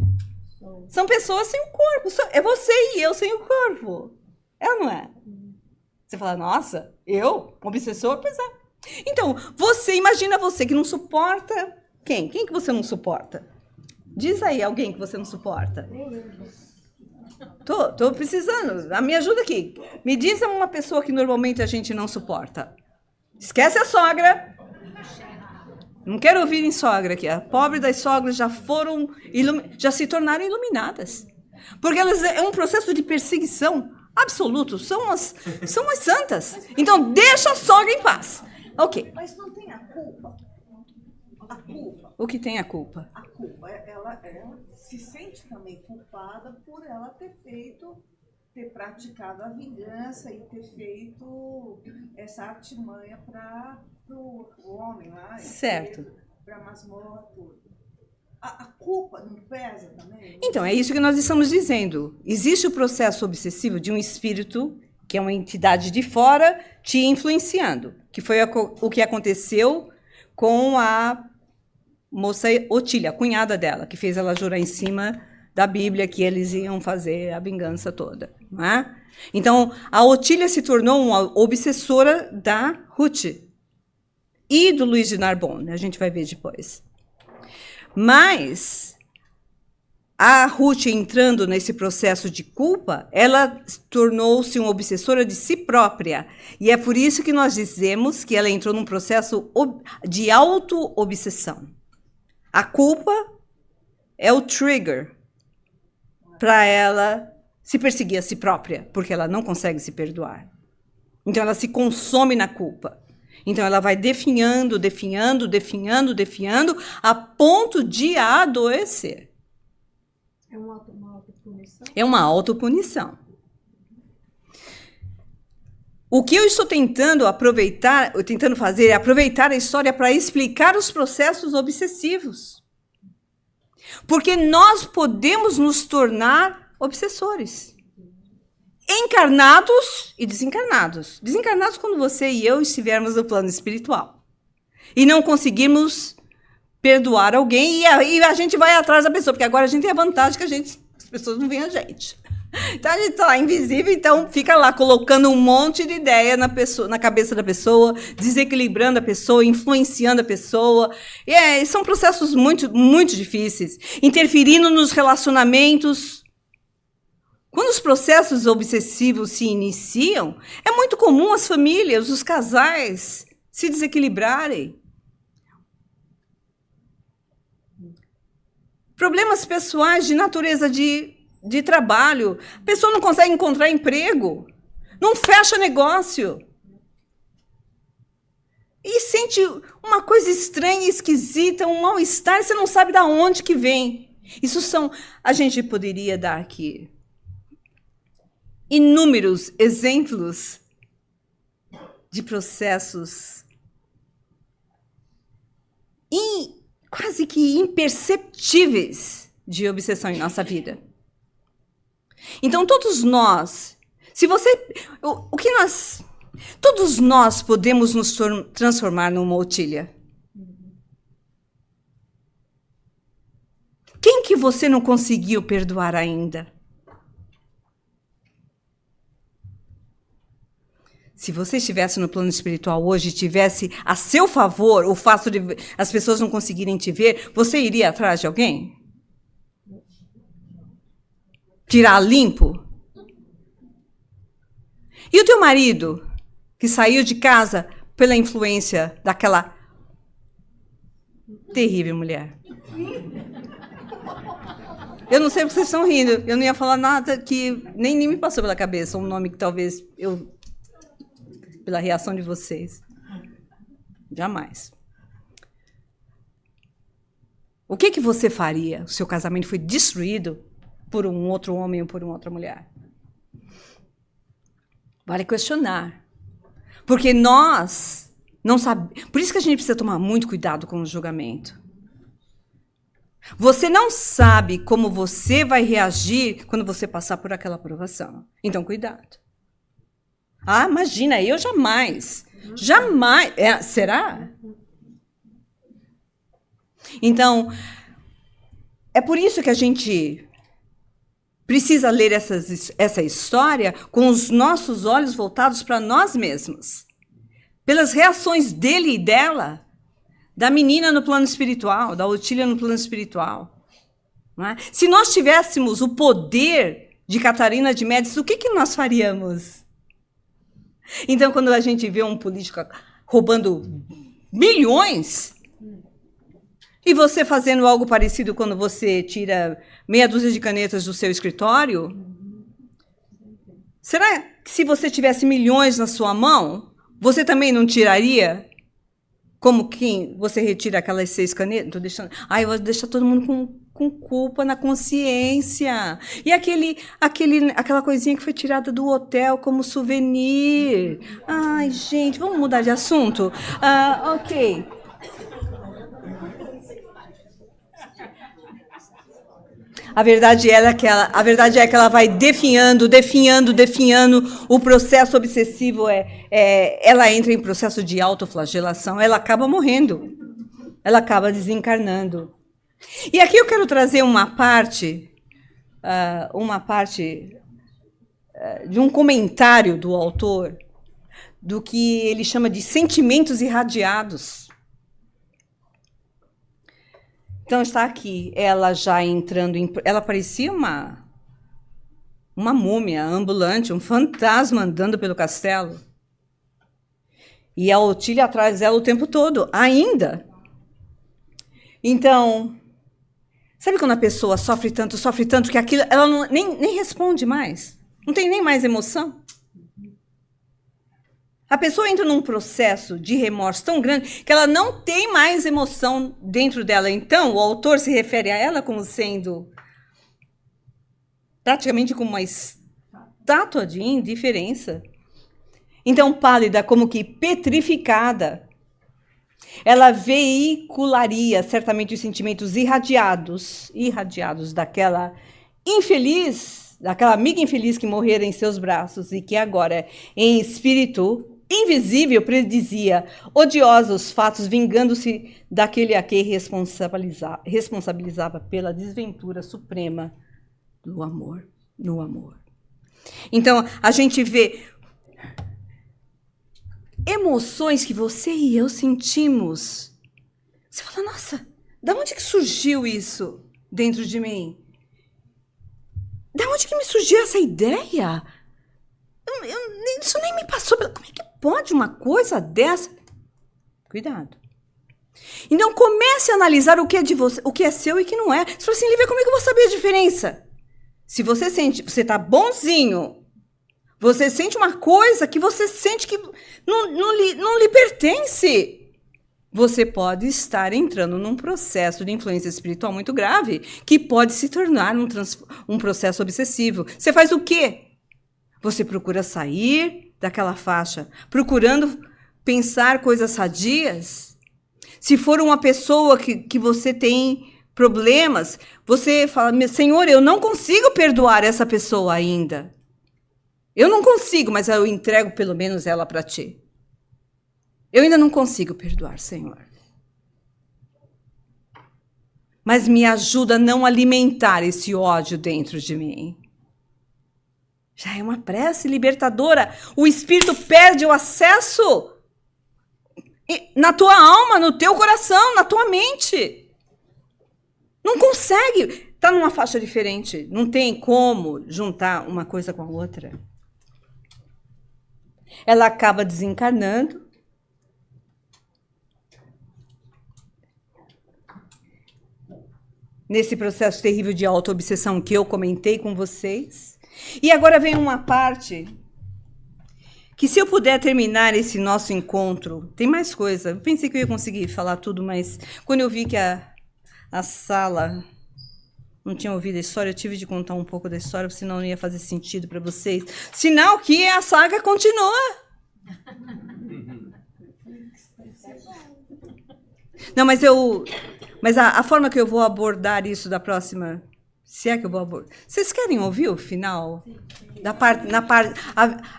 S1: São pessoas sem o corpo. É você e eu sem o corpo. É ou não é? Você fala, nossa, eu? Um obsessor? Pois é. Então, imagina você que não suporta... Quem? Quem que você não suporta? Diz aí alguém que você não suporta. Tô precisando. Me ajuda aqui. Me diz uma pessoa que normalmente a gente não suporta. Esquece a sogra. Não quero ouvir em sogra aqui. A pobre das sogras já se tornaram iluminadas. Porque elas é um processo de perseguição absolutos, são as santas. Então, deixa a sogra em paz. Ok.
S2: Mas não tem a culpa? A culpa.
S1: O que tem a culpa?
S2: A culpa. Ela se sente também culpada por ela ter praticado a vingança e ter feito essa artimanha para o homem lá.
S1: Certo.
S2: Para a masmorra, tudo. A culpa não pesa também?
S1: Então, é isso que nós estamos dizendo. Existe o processo obsessivo de um espírito, que é uma entidade de fora, te influenciando. Que foi o que aconteceu com a moça Otília, a cunhada dela, que fez ela jurar em cima da Bíblia que eles iam fazer a vingança toda. Não é? Então, a Otília se tornou uma obsessora da Ruth e do Luís de Narbonne. A gente vai ver depois. Mas a Ruth, entrando nesse processo de culpa, ela tornou-se uma obsessora de si própria. E é por isso que nós dizemos que ela entrou num processo de auto-obsessão. A culpa é o trigger para ela se perseguir a si própria, porque ela não consegue se perdoar. Então ela se consome na culpa. Então, ela vai definhando, a ponto de adoecer.
S3: É uma autopunição?
S1: É uma autopunição. O que eu estou tentando fazer é aproveitar a história para explicar os processos obsessivos. Porque nós podemos nos tornar obsessores. Encarnados e desencarnados. Desencarnados quando você e eu estivermos no plano espiritual. E não conseguirmos perdoar alguém e a gente vai atrás da pessoa. Porque agora a gente tem a vantagem que as pessoas não veem a gente. Então a gente está lá invisível, então fica lá colocando um monte de ideia na cabeça da pessoa, desequilibrando a pessoa, influenciando a pessoa. E são processos muito, muito difíceis. Interferindo nos relacionamentos. Quando os processos obsessivos se iniciam, é muito comum as famílias, os casais, se desequilibrarem. Problemas pessoais de natureza de trabalho. A pessoa não consegue encontrar emprego, não fecha negócio. E sente uma coisa estranha, esquisita, um mal-estar, e você não sabe de onde que vem. A gente poderia dar aqui inúmeros exemplos de processos quase que imperceptíveis de obsessão em nossa vida. Então, todos nós, todos nós podemos nos transformar numa Otília. Quem que você não conseguiu perdoar ainda? Se você estivesse no plano espiritual hoje e tivesse a seu favor o fato de as pessoas não conseguirem te ver, você iria atrás de alguém? Tirar limpo? E o teu marido, que saiu de casa pela influência daquela terrível mulher? Eu não sei porque vocês estão rindo. Eu não ia falar nada que nem me passou pela cabeça. Um nome que talvez pela reação de vocês. Jamais. O que você faria? O seu casamento foi destruído por um outro homem ou por uma outra mulher? Vale questionar. Porque nós não sabemos. Por isso que a gente precisa tomar muito cuidado com o julgamento. Você não sabe como você vai reagir quando você passar por aquela provação. Então, cuidado. Ah, imagina, eu jamais. Jamais. Será? Então, é por isso que a gente precisa ler essa história com os nossos olhos voltados para nós mesmos. Pelas reações dele e dela, da menina no plano espiritual, da Otília no plano espiritual. Não é? Se nós tivéssemos o poder de Catarina de Médici, o que nós faríamos? Então, quando a gente vê um político roubando milhões, e você fazendo algo parecido quando você tira meia dúzia de canetas do seu escritório, Será que se você tivesse milhões na sua mão, você também não tiraria? Como quem você retira aquelas 6 canetas? Tô deixando. Ai, eu vou deixar todo mundo com culpa na consciência. E aquela coisinha que foi tirada do hotel como souvenir. Ai, gente, vamos mudar de assunto? Ok. A verdade é que ela vai definhando. O processo obsessivo ela entra em processo de autoflagelação, ela acaba morrendo, ela acaba desencarnando. E aqui eu quero trazer uma parte de um comentário do autor, do que ele chama de sentimentos irradiados. Então, está aqui, ela já entrando em... Ela parecia uma múmia ambulante, um fantasma andando pelo castelo. E a Otília atrás dela o tempo todo, ainda. Então, sabe quando a pessoa sofre tanto, que aquilo, ela nem responde mais? Não tem nem mais emoção? A pessoa entra num processo de remorso tão grande que ela não tem mais emoção dentro dela. Então, o autor se refere a ela como sendo praticamente como uma estátua de indiferença. Então, pálida, como que petrificada, ela veicularia certamente os sentimentos irradiados daquela amiga infeliz que morrera em seus braços e que agora, em espírito invisível, predizia odiosos fatos, vingando-se daquele a quem responsabilizava pela desventura suprema no amor. Então, a gente vê emoções que você e eu sentimos. Você fala, nossa, da onde que surgiu isso dentro de mim? Da onde que me surgiu essa ideia? Isso nem me passou pela... Como é que pode uma coisa dessa? Cuidado. Então, comece a analisar o que é de você, o que é seu e o que não é. Você fala assim, Lívia, como é que eu vou saber a diferença? Se você sente, você está bonzinho, você sente uma coisa que você sente que não lhe pertence, você pode estar entrando num processo de influência espiritual muito grave, que pode se tornar um processo obsessivo. Você faz o quê? Você procura sair daquela faixa, procurando pensar coisas sadias. Se for uma pessoa que você tem problemas, você fala, Senhor, eu não consigo perdoar essa pessoa ainda. Eu não consigo, mas eu entrego pelo menos ela para ti. Eu ainda não consigo perdoar, Senhor. Mas me ajuda a não alimentar esse ódio dentro de mim. Já é uma prece libertadora. O espírito perde o acesso na tua alma, no teu coração, na tua mente. Não consegue. Está numa faixa diferente. Não tem como juntar uma coisa com a outra. Ela acaba desencarnando. Nesse processo terrível de autoobsessão que eu comentei com vocês. E agora vem uma parte que, se eu puder terminar esse nosso encontro, tem mais coisa. Eu pensei que eu ia conseguir falar tudo, mas quando eu vi que a sala não tinha ouvido a história, eu tive de contar um pouco da história, senão não ia fazer sentido para vocês. Sinal que a saga continua. Não, mas a forma que eu vou abordar isso da próxima... Se é que eu vou abordar. Vocês querem ouvir o final?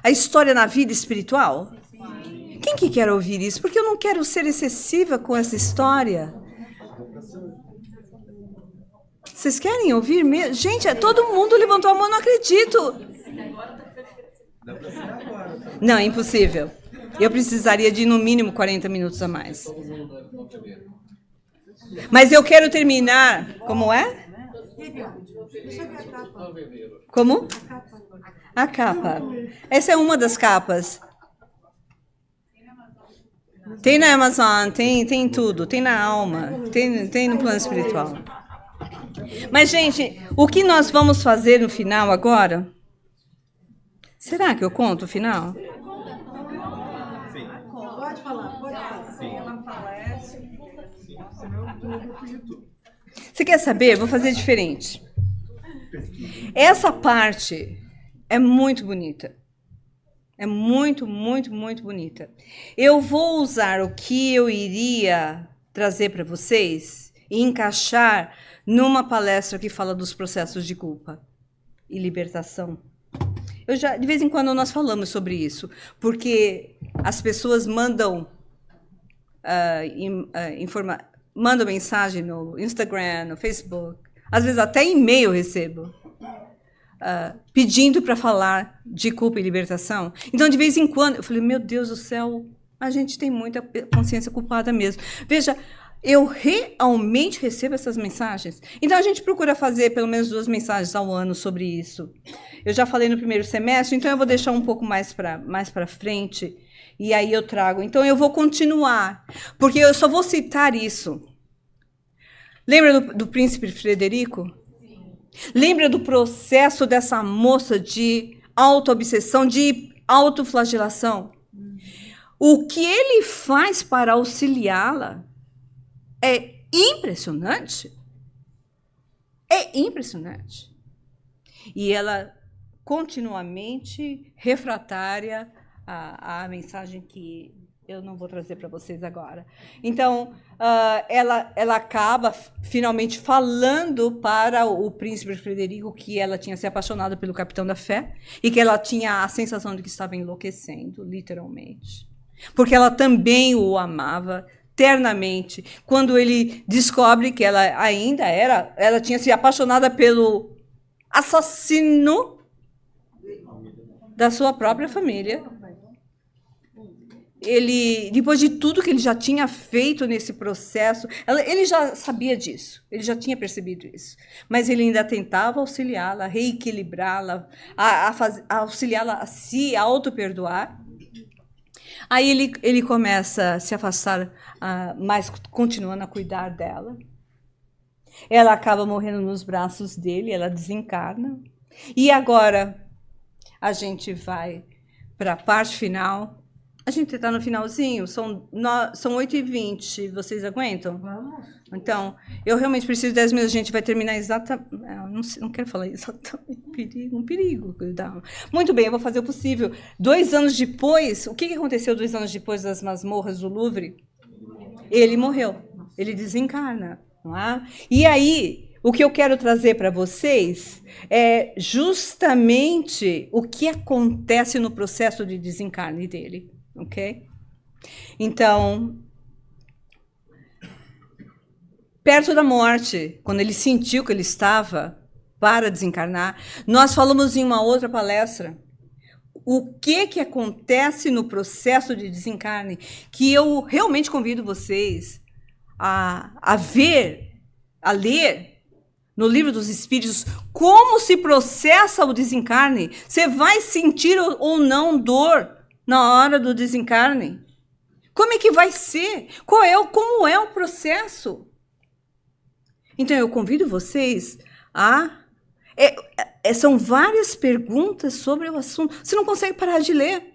S1: A história na vida espiritual? Quem que quer ouvir isso? Porque eu não quero ser excessiva com essa história. Vocês querem ouvir mesmo? Gente, todo mundo levantou a mão, não acredito. Não, é impossível. Eu precisaria de, no mínimo, 40 minutos a mais. Mas eu quero terminar... Como é? Como? A capa. Essa é uma das capas. Tem na Amazon, tem tudo. Tem na alma, tem no plano espiritual. Mas, gente, o que nós vamos fazer no final agora? Será que eu conto o final?
S4: Sim.
S3: Pode falar, pode falar.
S4: Sim.
S2: Ela falece.
S1: Você quer saber? Vou fazer diferente. Essa parte é muito bonita. É muito, muito, muito bonita. Eu vou usar o que eu iria trazer para vocês e encaixar numa palestra que fala dos processos de culpa e libertação. De vez em quando nós falamos sobre isso, porque as pessoas mandam mandam mensagem no Instagram, no Facebook, às vezes até e-mail eu recebo, pedindo para falar de culpa e libertação. Então, de vez em quando, eu falei, meu Deus do céu, a gente tem muita consciência culpada mesmo. Veja, eu realmente recebo essas mensagens. Então, a gente procura fazer pelo menos 2 mensagens ao ano sobre isso. Eu já falei no primeiro semestre, então eu vou deixar um pouco mais para frente, e aí eu trago. Então, eu vou continuar, porque eu só vou citar isso. Lembra do príncipe Frederico? Lembra do processo dessa moça de autoobsessão, de autoflagelação? O que ele faz para auxiliá-la é impressionante. É impressionante. E ela continuamente refratária à mensagem que eu não vou trazer para vocês agora. Então, ela acaba finalmente falando para o príncipe Frederico que ela tinha se apaixonado pelo capitão da fé e que ela tinha a sensação de que estava enlouquecendo, literalmente. Porque ela também o amava ternamente. Quando ele descobre que ela tinha se apaixonado pelo assassino da sua própria família. Ele, depois de tudo que ele já tinha feito nesse processo, ele já sabia disso, ele já tinha percebido isso, mas ele ainda tentava auxiliá-la, reequilibrá-la, auxiliá-la a se auto-perdoar. Aí ele começa a se afastar, mas continuando a cuidar dela. Ela acaba morrendo nos braços dele, ela desencarna. E agora a gente vai para a parte final. A gente está no finalzinho, são 8h20, vocês aguentam?
S3: Vamos.
S1: Então, eu realmente preciso de 10 minutos, a gente vai terminar exatamente... Não quero falar exatamente, um perigo. Muito bem, eu vou fazer o possível. 2 anos depois, o que aconteceu 2 anos depois das masmorras do Louvre? Ele morreu, ele desencarna. Não é? E aí, o que eu quero trazer para vocês é justamente o que acontece no processo de desencarne dele. Ok? Então, perto da morte, quando ele sentiu que ele estava para desencarnar, nós falamos em uma outra palestra o que acontece no processo de desencarne, que eu realmente convido vocês a ver, a ler no Livro dos Espíritos, como se processa o desencarne. Você vai sentir ou não dor na hora do desencarne? Como é que vai ser? Como é o processo? Então, eu convido vocês são várias perguntas sobre o assunto. Você não consegue parar de ler.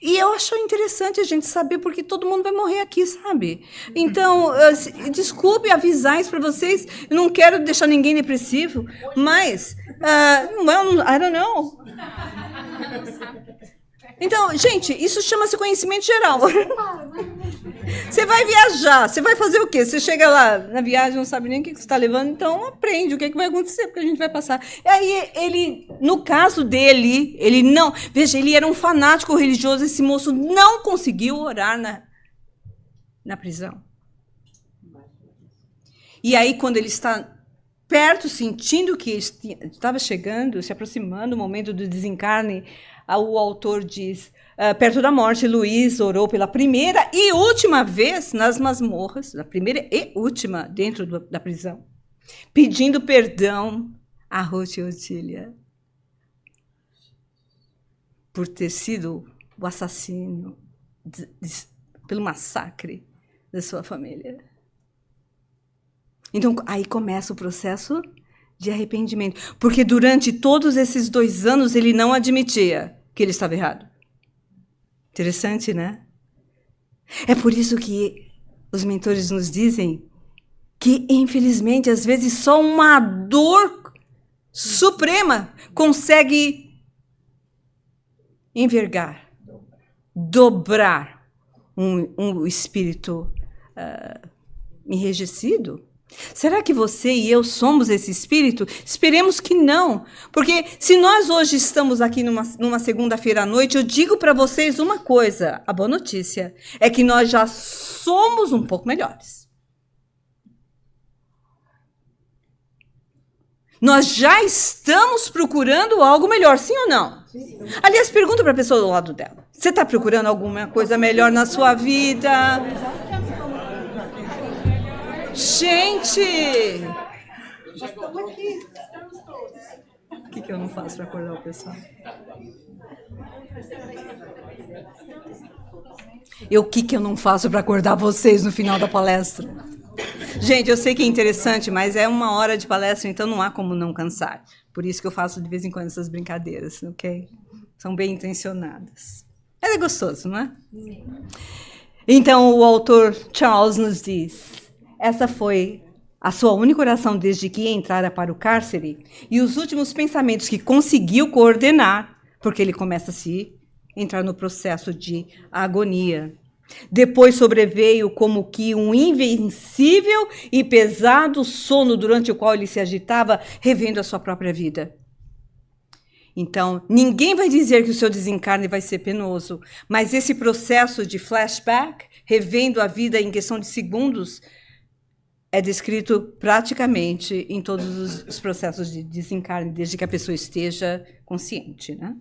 S1: E eu acho interessante a gente saber, porque todo mundo vai morrer aqui, sabe? Então, desculpe avisar isso para vocês. Eu não quero deixar ninguém depressivo, mas... I don't know. Então, gente, isso chama-se conhecimento geral. Você vai viajar, você vai fazer o quê? Você chega lá na viagem, não sabe nem o que você está levando, então aprende o que vai acontecer, porque a gente vai passar. E aí, ele, no caso dele, ele não... Veja, ele era um fanático religioso, esse moço não conseguiu orar na prisão. E aí, quando ele está perto, sentindo que estava chegando, se aproximando o momento do desencarne, o autor diz, perto da morte, Luiz orou pela primeira e última vez nas masmorras, a primeira e última dentro da prisão, pedindo perdão a Ruth e Otília por ter sido o assassino pelo massacre da sua família. Então, aí começa o processo de arrependimento, porque durante todos esses 2 anos ele não admitia que que ele estava errado. Interessante, né? É por isso que os mentores nos dizem que, infelizmente, às vezes só uma dor suprema consegue envergar, dobrar um espírito enrijecido. Será que você e eu somos esse espírito? Esperemos que não. Porque se nós hoje estamos aqui numa segunda-feira à noite, eu digo para vocês uma coisa. A boa notícia é que nós já somos um pouco melhores. Nós já estamos procurando algo melhor, sim ou não? Sim. Aliás, pergunta para a pessoa do lado dela. Você está procurando alguma coisa melhor na sua vida? Gente! O que eu não faço para acordar o pessoal? O que eu não faço para acordar vocês no final da palestra? Gente, eu sei que é interessante, mas é 1 hora de palestra, então não há como não cansar. Por isso que eu faço de vez em quando essas brincadeiras, ok? São bem intencionadas. Mas é gostoso, não é? Então, o autor Charles nos diz: essa foi a sua única oração desde que entrara para o cárcere e os últimos pensamentos que conseguiu coordenar, porque ele começa a se entrar no processo de agonia. Depois sobreveio como que um invencível e pesado sono durante o qual ele se agitava, revendo a sua própria vida. Então, ninguém vai dizer que o seu desencarne vai ser penoso, mas esse processo de flashback, revendo a vida em questão de segundos, é descrito praticamente em todos os processos de desencarne, desde que a pessoa esteja consciente, né?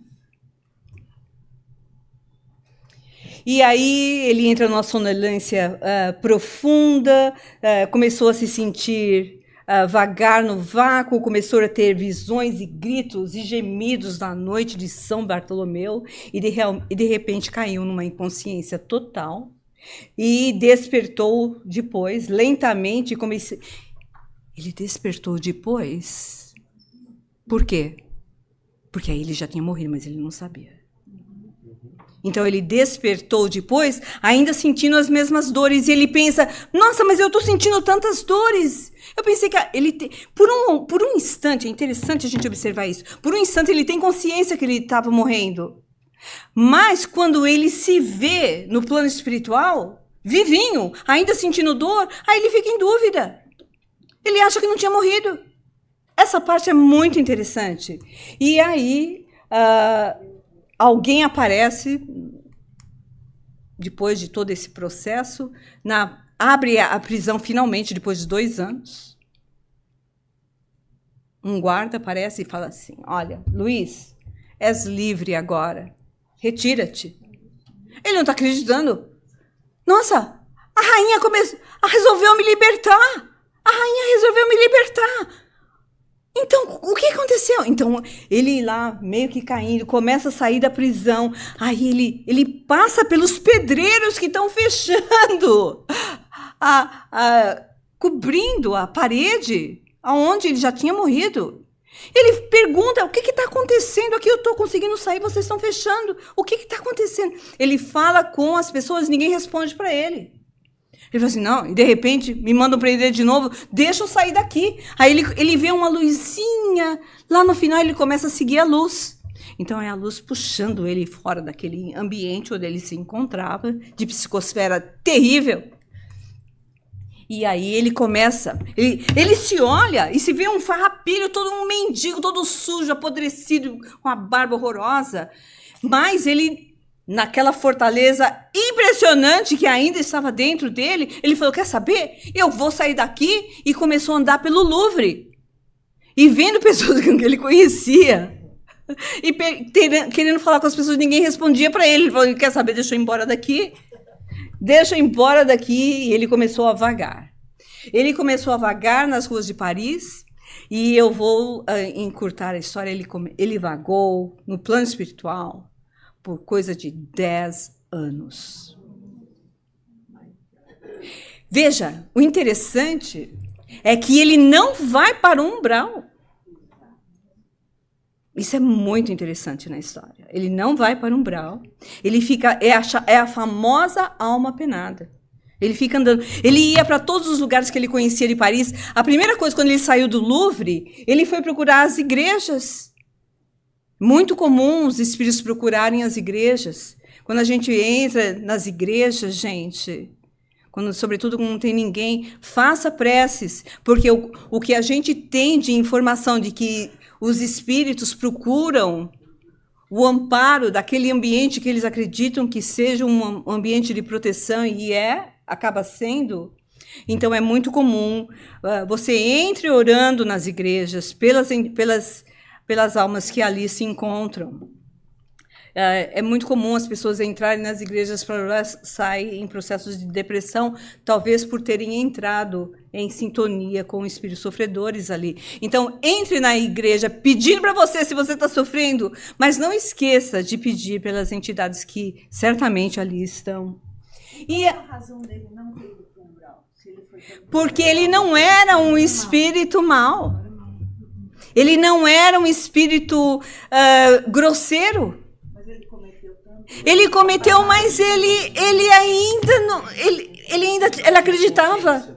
S1: E aí ele entra numa sonolência profunda, começou a se sentir vagar no vácuo, começou a ter visões e gritos e gemidos na noite de São Bartolomeu e de repente caiu numa inconsciência total. E despertou depois, lentamente, ele despertou depois. Por quê? Porque aí ele já tinha morrido, mas ele não sabia. Então ele despertou depois, ainda sentindo as mesmas dores, e ele pensa: nossa, mas eu estou sentindo tantas dores. Eu pensei que por um instante, é interessante a gente observar isso, por um instante ele tem consciência que ele estava morrendo. Mas quando ele se vê no plano espiritual, vivinho, ainda sentindo dor, aí ele fica em dúvida. Ele acha que não tinha morrido. Essa parte é muito interessante. E aí, alguém aparece, depois de todo esse processo, abre a prisão finalmente, depois de 2 anos. Um guarda aparece e fala assim: olha, Luiz, és livre agora. Retira-te. Ele não está acreditando. Nossa, a rainha resolveu me libertar. A rainha resolveu me libertar. Então, o que aconteceu? Então, ele lá, meio que caindo, começa a sair da prisão. Aí ele passa pelos pedreiros que estão fechando, cobrindo a parede aonde ele já tinha morrido. Ele pergunta: o que está acontecendo aqui? Eu estou conseguindo sair, vocês estão fechando. O que está acontecendo? Ele fala com as pessoas, ninguém responde para ele. Ele fala assim: não, e de repente me mandam prender de novo, deixa eu sair daqui. Aí ele vê uma luzinha, lá no final ele começa a seguir a luz. Então é a luz puxando ele fora daquele ambiente onde ele se encontrava, de psicosfera terrível. E aí ele começa, ele se olha e se vê um farrapilho, todo um mendigo, todo sujo, apodrecido, com a barba horrorosa. Mas ele, naquela fortaleza impressionante que ainda estava dentro dele, ele falou: quer saber? Eu vou sair daqui. E começou a andar pelo Louvre. E vendo pessoas que ele conhecia. E querendo falar com as pessoas, ninguém respondia para ele. Ele falou: quer saber? Deixa eu ir embora daqui. Deixa eu ir embora daqui. E ele começou a vagar. Ele começou a vagar nas ruas de Paris. E eu vou encurtar a história. Ele vagou no plano espiritual por coisa de 10 anos. Veja, o interessante é que ele não vai para o umbral. Isso é muito interessante na história. Ele não vai para o umbral. Ele fica, é a famosa alma penada. Ele fica andando. Ele ia para todos os lugares que ele conhecia de Paris. A primeira coisa, quando ele saiu do Louvre, ele foi procurar as igrejas. Muito comum os espíritos procurarem as igrejas. Quando a gente entra nas igrejas, gente, sobretudo quando não tem ninguém, faça preces, porque o que a gente tem de informação de que os espíritos procuram o amparo daquele ambiente que eles acreditam que seja um ambiente de proteção, e acaba sendo. Então, é muito comum você entre orando nas igrejas pelas almas que ali se encontram. É muito comum as pessoas entrarem nas igrejas para orar, saírem em processos de depressão, talvez por terem entrado em sintonia com espíritos sofredores ali. Então, entre na igreja pedindo para você se você está sofrendo, mas não esqueça de pedir pelas entidades que certamente ali estão.
S2: E a razão dele não ter ido para o umbral?
S1: Porque ele não era um espírito mau. Ele não era um espírito grosseiro. Ele cometeu, mas ele ainda não, ele acreditava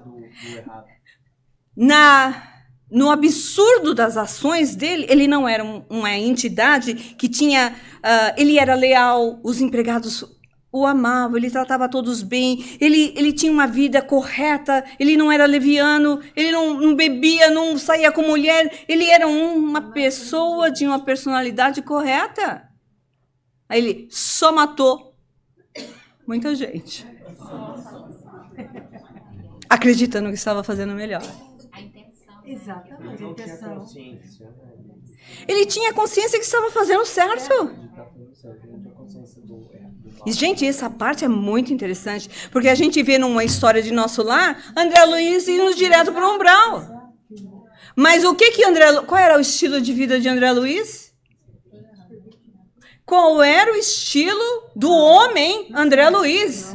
S1: no absurdo das ações dele. Ele não era uma entidade que tinha, ele era leal, os empregados o amavam, ele tratava todos bem, ele tinha uma vida correta, ele não era leviano, ele não bebia, não saía com mulher, ele era uma pessoa de uma personalidade correta. Aí ele só matou muita gente, acreditando que estava fazendo melhor.
S3: A intenção. Exatamente, a intenção.
S1: Ele tinha consciência que estava fazendo certo. E, gente, essa parte é muito interessante, porque a gente vê numa história de Nosso Lar, André Luiz indo direto para o umbral. Mas qual era o estilo de vida de André Luiz? Qual era o estilo do homem André Luiz?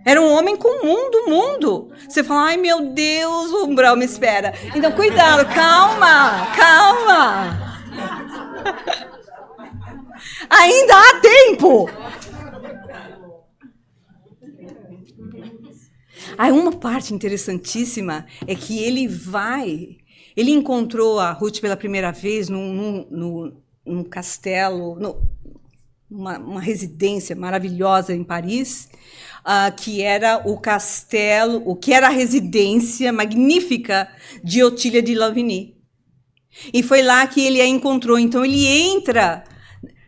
S1: Era um homem comum do mundo. Você fala, ai meu Deus, o umbral me espera. Então, cuidado, calma. Ainda há tempo. Aí uma parte interessantíssima é que ele encontrou a Ruth pela primeira vez num castelo, uma residência maravilhosa em Paris, que era o castelo, que era a residência magnífica de Otília de Lavigny. E foi lá que ele a encontrou. Então ele entra.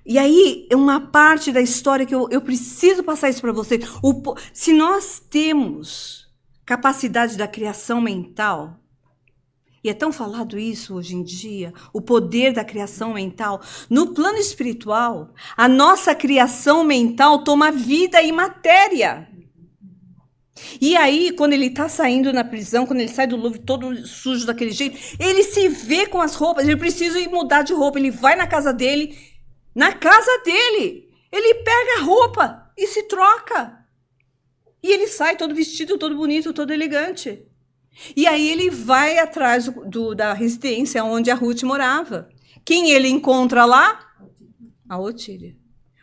S1: E aí, é uma parte da história que eu preciso passar isso para vocês. Se nós temos capacidade da criação mental, e é tão falado isso hoje em dia, o poder da criação mental, no plano espiritual, a nossa criação mental toma vida e matéria. E aí, quando ele está saindo na prisão, quando ele sai do Louvre todo sujo daquele jeito, ele se vê com as roupas, ele precisa ir mudar de roupa, ele vai na casa dele, ele pega a roupa e se troca. E ele sai todo vestido, todo bonito, todo elegante. E aí ele vai atrás da residência onde a Ruth morava. Quem ele encontra lá? A Otília.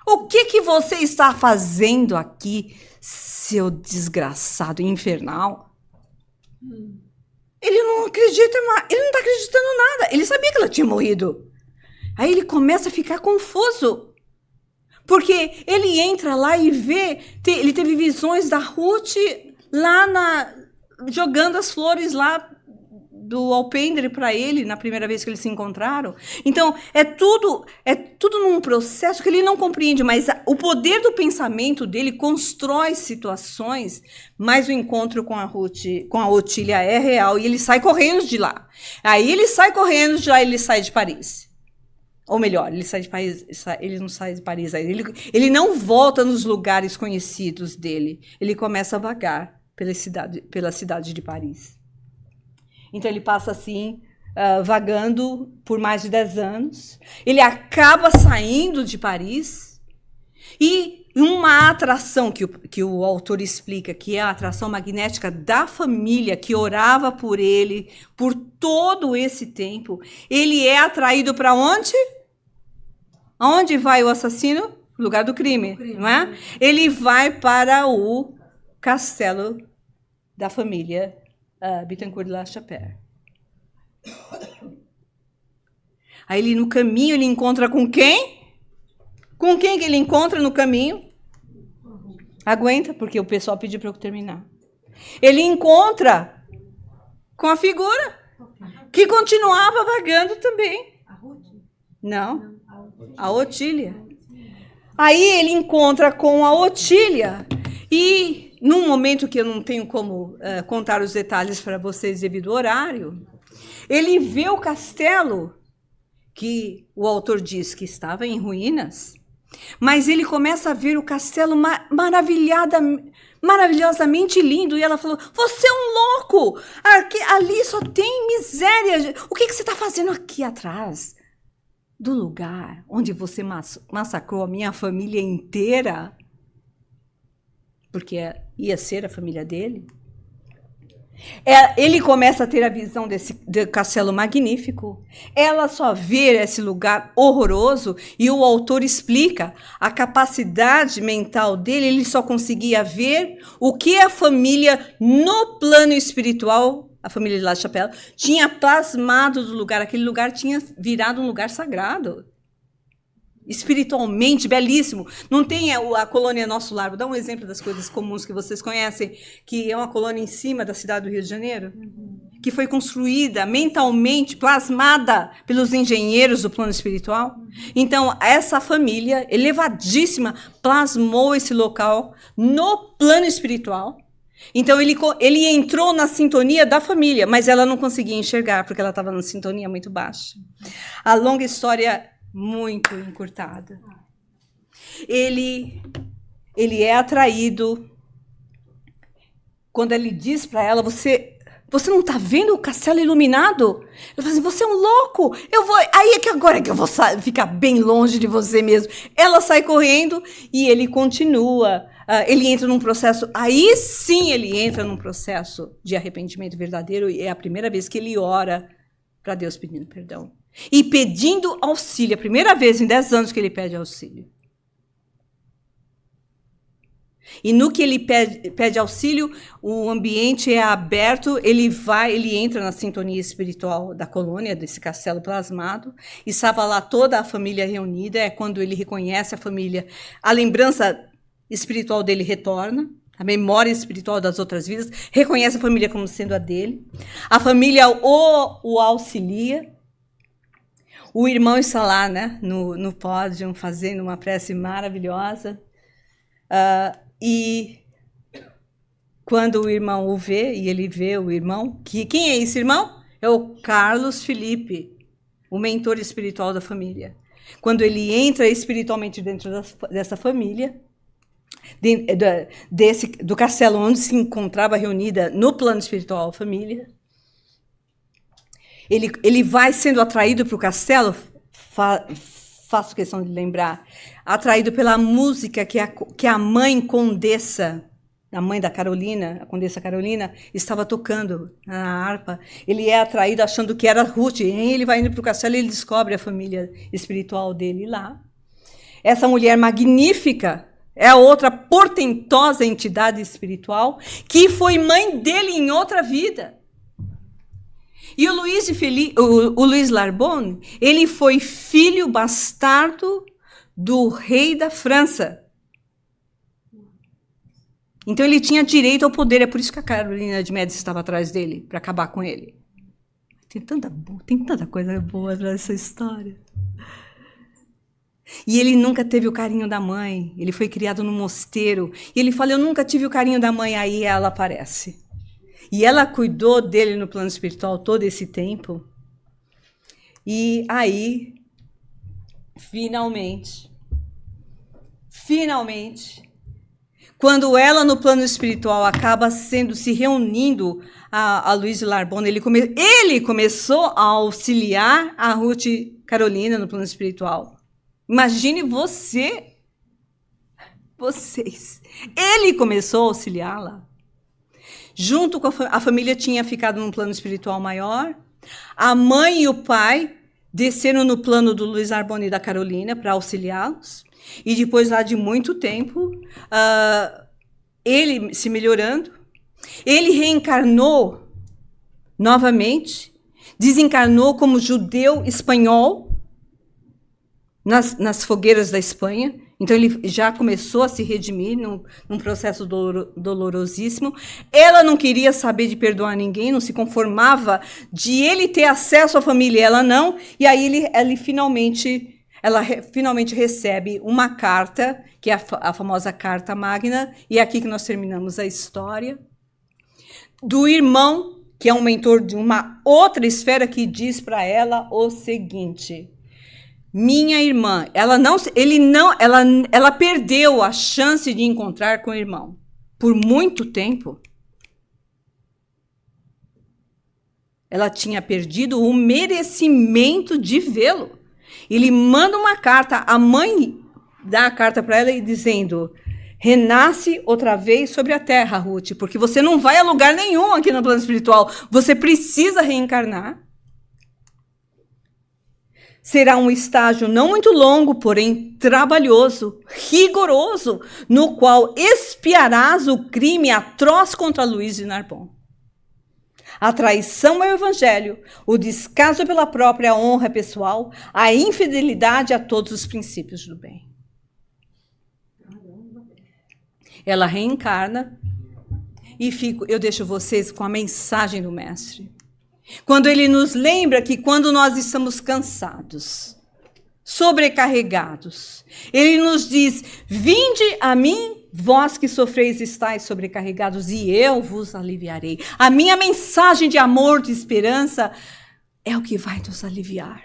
S1: O que você está fazendo aqui, seu desgraçado infernal? Ele não acredita mais, ele não está acreditando em nada. Ele sabia que ela tinha morrido. Aí ele começa a ficar confuso, porque ele entra lá e vê, ele teve visões da Ruth lá jogando as flores lá do alpendre para ele, na primeira vez que eles se encontraram. Então, é tudo num processo que ele não compreende, mas o poder do pensamento dele constrói situações, mas o encontro com a Ruth, com a Otília é real, e ele sai correndo de lá. Aí ele sai correndo de lá, ele sai de Paris. Ou melhor, ele sai de Paris, ele não sai de Paris, ele não volta nos lugares conhecidos dele, ele começa a vagar pela cidade de Paris. Então ele passa assim, vagando por mais de 10 anos, ele acaba saindo de Paris, e uma atração que o autor explica, que é a atração magnética da família que orava por ele por todo esse tempo. Ele é atraído para onde? Aonde vai o assassino? Lugar do crime, não é? Ele vai para o castelo da família Bittencourt de la Chapelle. Aí ele no caminho ele encontra com quem? Com quem que ele encontra no caminho? Aguenta, porque o pessoal pediu para eu terminar. Ele encontra com a figura que continuava vagando também. Não, a Otília. Aí ele encontra com a Otília e num momento que eu não tenho como contar os detalhes para vocês devido ao horário, ele vê o castelo que o autor diz que estava em ruínas, mas ele começa a ver o castelo maravilhosamente lindo e ela falou, você é um louco, ali só tem miséria, o que você está fazendo aqui atrás do lugar onde você massacrou a minha família inteira? Porque ia ser a família dele. Ele começa a ter a visão desse castelo magnífico. Ela só vê esse lugar horroroso e o autor explica a capacidade mental dele. Ele só conseguia ver o que a família no plano espiritual, a família de La Chapelle, tinha plasmado do lugar. Aquele lugar tinha virado um lugar sagrado. Espiritualmente belíssimo. Não tem a colônia Nosso Lar. Vou dar um exemplo das coisas comuns que vocês conhecem, que é uma colônia em cima da cidade do Rio de Janeiro, que foi construída mentalmente, plasmada pelos engenheiros do plano espiritual. Então, essa família elevadíssima plasmou esse local no plano espiritual. Então, ele entrou na sintonia da família, mas ela não conseguia enxergar, porque ela estava numa sintonia muito baixa. A longa história muito encurtada. Ele é atraído quando ele diz para ela, você não está vendo o castelo iluminado? Ele fala assim, você é um louco, aí é que agora que eu vou ficar bem longe de você mesmo. Ela sai correndo e ele continua, ele entra num processo, aí sim ele entra num processo de arrependimento verdadeiro e é a primeira vez que ele ora para Deus pedindo perdão. E pedindo auxílio. A primeira vez em 10 anos que ele pede auxílio. E no que ele pede auxílio, o ambiente é aberto, ele entra na sintonia espiritual da colônia, desse castelo plasmado, e estava lá toda a família reunida, é quando ele reconhece a família, a lembrança espiritual dele retorna, a memória espiritual das outras vidas, reconhece a família como sendo a dele, a família o auxilia. O irmão está lá, né, no pódio, fazendo uma prece maravilhosa. E quando o irmão o vê, e ele vê o irmão, quem é esse irmão? É o Carlos Felipe, o mentor espiritual da família. Quando ele entra espiritualmente dentro dessa família, do castelo onde se encontrava reunida no plano espiritual a família, ele vai sendo atraído para o castelo, faço questão de lembrar, atraído pela música que a mãe condessa, a mãe da Carolina, a condessa Carolina, estava tocando na harpa. Ele é atraído achando que era Ruth. E ele vai indo para o castelo e ele descobre a família espiritual dele lá. Essa mulher magnífica é a outra portentosa entidade espiritual que foi mãe dele em outra vida. E o Luiz Larbonne, ele foi filho bastardo do rei da França. Então ele tinha direito ao poder, é por isso que a Carolina de Médici estava atrás dele, para acabar com ele. Tem tanta coisa boa atrás dessa história. E ele nunca teve o carinho da mãe, ele foi criado no mosteiro. E ele fala, eu nunca tive o carinho da mãe, aí ela aparece. E ela cuidou dele no plano espiritual todo esse tempo. E aí, finalmente, quando ela no plano espiritual acaba se reunindo a Luiz Larbonne, ele começou a auxiliar a Ruth Carolina no plano espiritual. Imagine você vocês. Ele começou a auxiliá-la. Junto com a família tinha ficado num plano espiritual maior. A mãe e o pai desceram no plano do Luiz Narbonne e da Carolina para auxiliá-los. E depois, lá de muito tempo, ele se melhorando, ele reencarnou novamente, desencarnou como judeu espanhol nas fogueiras da Espanha. Então, ele já começou a se redimir num processo dolorosíssimo. Ela não queria saber de perdoar ninguém, não se conformava de ele ter acesso à família, ela não. E aí ela finalmente recebe uma carta, que é a famosa Carta Magna, e é aqui que nós terminamos a história, do irmão, que é um mentor de uma outra esfera, que diz para ela o seguinte: minha irmã, ela perdeu a chance de encontrar com o irmão por muito tempo. Ela tinha perdido o merecimento de vê-lo. Ele manda uma carta, a mãe dá a carta para ela dizendo: renasce outra vez sobre a terra, Ruth, porque você não vai a lugar nenhum aqui no plano espiritual. Você precisa reencarnar. Será um estágio não muito longo, porém trabalhoso, rigoroso, no qual expiarás o crime atroz contra Luiz de Narbonne. A traição ao evangelho, o descaso pela própria honra pessoal, a infidelidade a todos os princípios do bem. Ela reencarna e eu deixo vocês com a mensagem do mestre. Quando ele nos lembra que quando nós estamos cansados, sobrecarregados, ele nos diz: vinde a mim, vós que sofreis e estáis sobrecarregados, e eu vos aliviarei. A minha mensagem de amor, de esperança, é o que vai nos aliviar.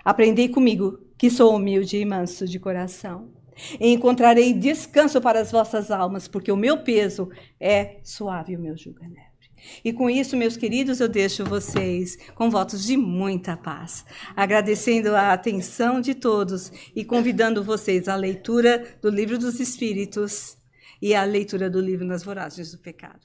S1: Aprendei comigo, que sou humilde e manso de coração. E encontrarei descanso para as vossas almas, porque o meu peso é suave e o meu jugo é leve. E com isso, meus queridos, eu deixo vocês com votos de muita paz, agradecendo a atenção de todos e convidando vocês à leitura do Livro dos Espíritos e à leitura do livro Nas Voragens do Pecado.